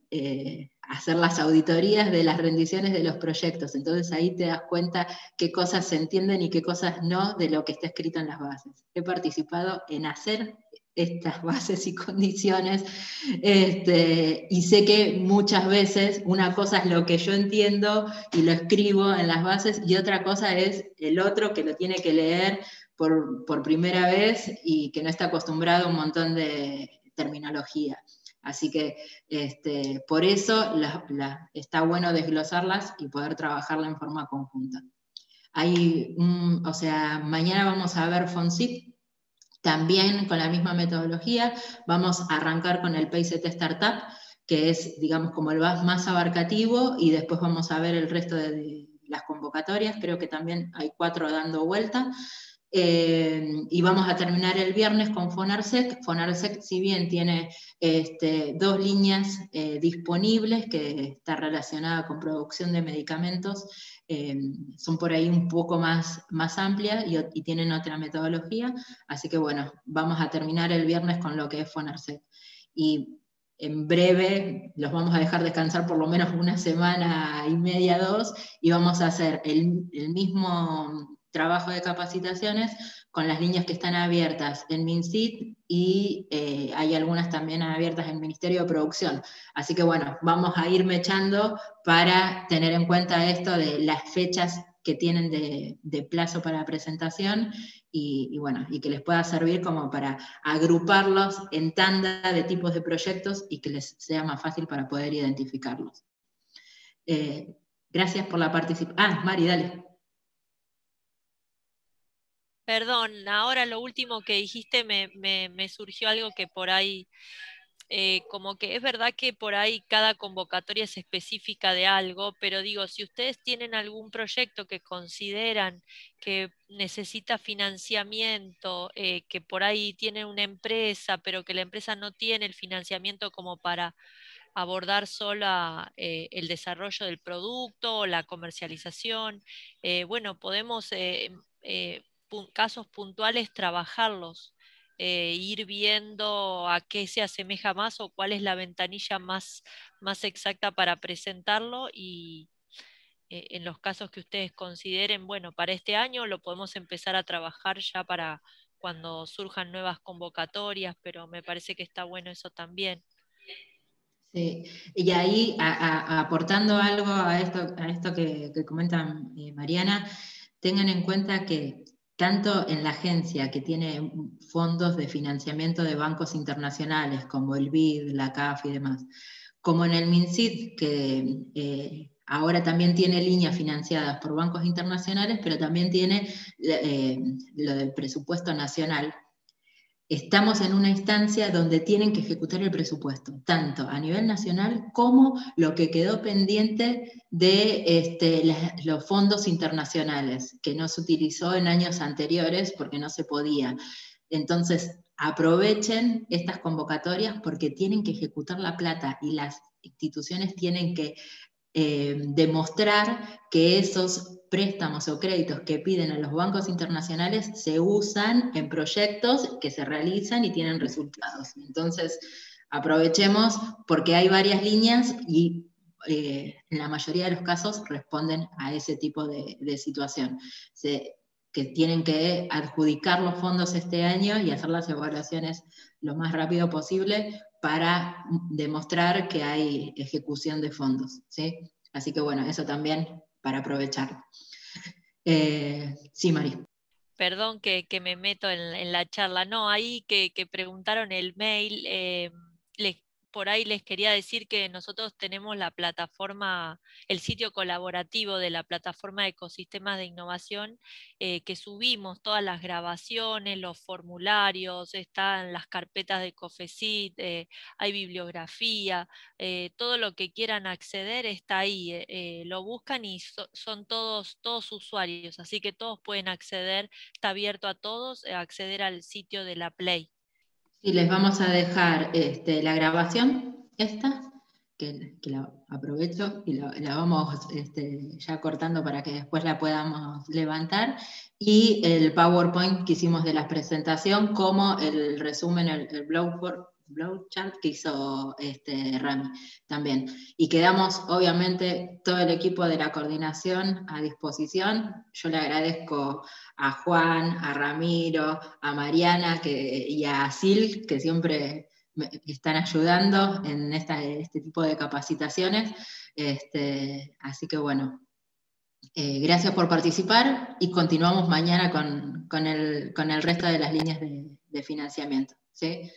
S1: hacer las auditorías de las rendiciones de los proyectos, entonces ahí te das cuenta qué cosas se entienden y qué cosas no de lo que está escrito en las bases. He participado en hacer estas bases y condiciones, y sé que muchas veces una cosa es lo que yo entiendo y lo escribo en las bases, y otra cosa es el otro que lo tiene que leer por primera vez y que no está acostumbrado a un montón de terminología. Así que por eso está bueno desglosarlas y poder trabajarla en forma conjunta. Mañana vamos a ver FONSIP, también con la misma metodología. Vamos a arrancar con el PICT Startup, que es, digamos, como el más abarcativo, y después vamos a ver el resto de las convocatorias. Creo que también hay 4 dando vuelta. Y vamos a terminar el viernes con FONARSEC. FONARSEC, si bien tiene 2 líneas disponibles, que está relacionada con producción de medicamentos, son por ahí un poco más amplias y tienen otra metodología, así que bueno, vamos a terminar el viernes con lo que es FONARSEC. Y en breve los vamos a dejar descansar por lo menos 1 semana y media, 2, y vamos a hacer el mismo trabajo de capacitaciones con las líneas que están abiertas en MinSIT, y hay algunas también abiertas en el Ministerio de Producción. Así que bueno, vamos a ir mechando para tener en cuenta esto de las fechas que tienen de plazo para presentación, y bueno, y que les pueda servir como para agruparlos en tanda de tipos de proyectos y que les sea más fácil para poder identificarlos. Gracias por la participación. Mari, dale.
S6: Perdón, ahora lo último que dijiste me surgió algo que por ahí, como que es verdad que por ahí cada convocatoria es específica de algo, pero digo, si ustedes tienen algún proyecto que consideran que necesita financiamiento, que por ahí tiene una empresa, pero que la empresa no tiene el financiamiento como para abordar sola el desarrollo del producto o la comercialización, bueno, podemos casos puntuales trabajarlos, ir viendo a qué se asemeja más o cuál es la ventanilla más exacta para presentarlo, y en los casos que ustedes consideren, bueno, para este año lo podemos empezar a trabajar ya para cuando surjan nuevas convocatorias, pero me parece que está bueno eso también.
S1: Sí, y ahí aportando algo a esto que comenta Mariana, tengan en cuenta que tanto en la agencia, que tiene fondos de financiamiento de bancos internacionales como el BID, la CAF y demás, como en el MinSIT, que ahora también tiene líneas financiadas por bancos internacionales, pero también tiene lo del presupuesto nacional. Estamos en una instancia donde tienen que ejecutar el presupuesto, tanto a nivel nacional como lo que quedó pendiente de los fondos internacionales, que no se utilizó en años anteriores porque no se podía. Entonces, aprovechen estas convocatorias porque tienen que ejecutar la plata, y las instituciones tienen que demostrar que esos préstamos o créditos que piden a los bancos internacionales se usan en proyectos que se realizan y tienen resultados. Entonces, aprovechemos porque hay varias líneas y en la mayoría de los casos responden a ese tipo de situación. Que tienen que adjudicar los fondos este año y hacer las evaluaciones lo más rápido posible para demostrar que hay ejecución de fondos, ¿sí? Así que bueno, eso también para aprovecharlo. Sí, Mari.
S6: Perdón que me meto en la charla. No, ahí que preguntaron el mail, por ahí les quería decir que nosotros tenemos la plataforma, el sitio colaborativo de la plataforma de ecosistemas de innovación, que subimos todas las grabaciones, los formularios, están las carpetas de COFECIT, hay bibliografía, todo lo que quieran acceder está ahí, lo buscan y son todos usuarios, así que todos pueden acceder, está abierto a todos, acceder al sitio de la Play.
S1: Y les vamos a dejar la grabación, esta, que la aprovecho y la vamos ya cortando para que después la podamos levantar, y el PowerPoint que hicimos de la presentación, como el resumen, el blog chart que hizo Rami también. Y quedamos, obviamente, todo el equipo de la coordinación a disposición. Yo le agradezco a Juan, a Ramiro, a Mariana y a Sil, que siempre me están ayudando en este tipo de capacitaciones. Así que bueno, gracias por participar y continuamos mañana con el resto de las líneas de financiamiento, ¿sí?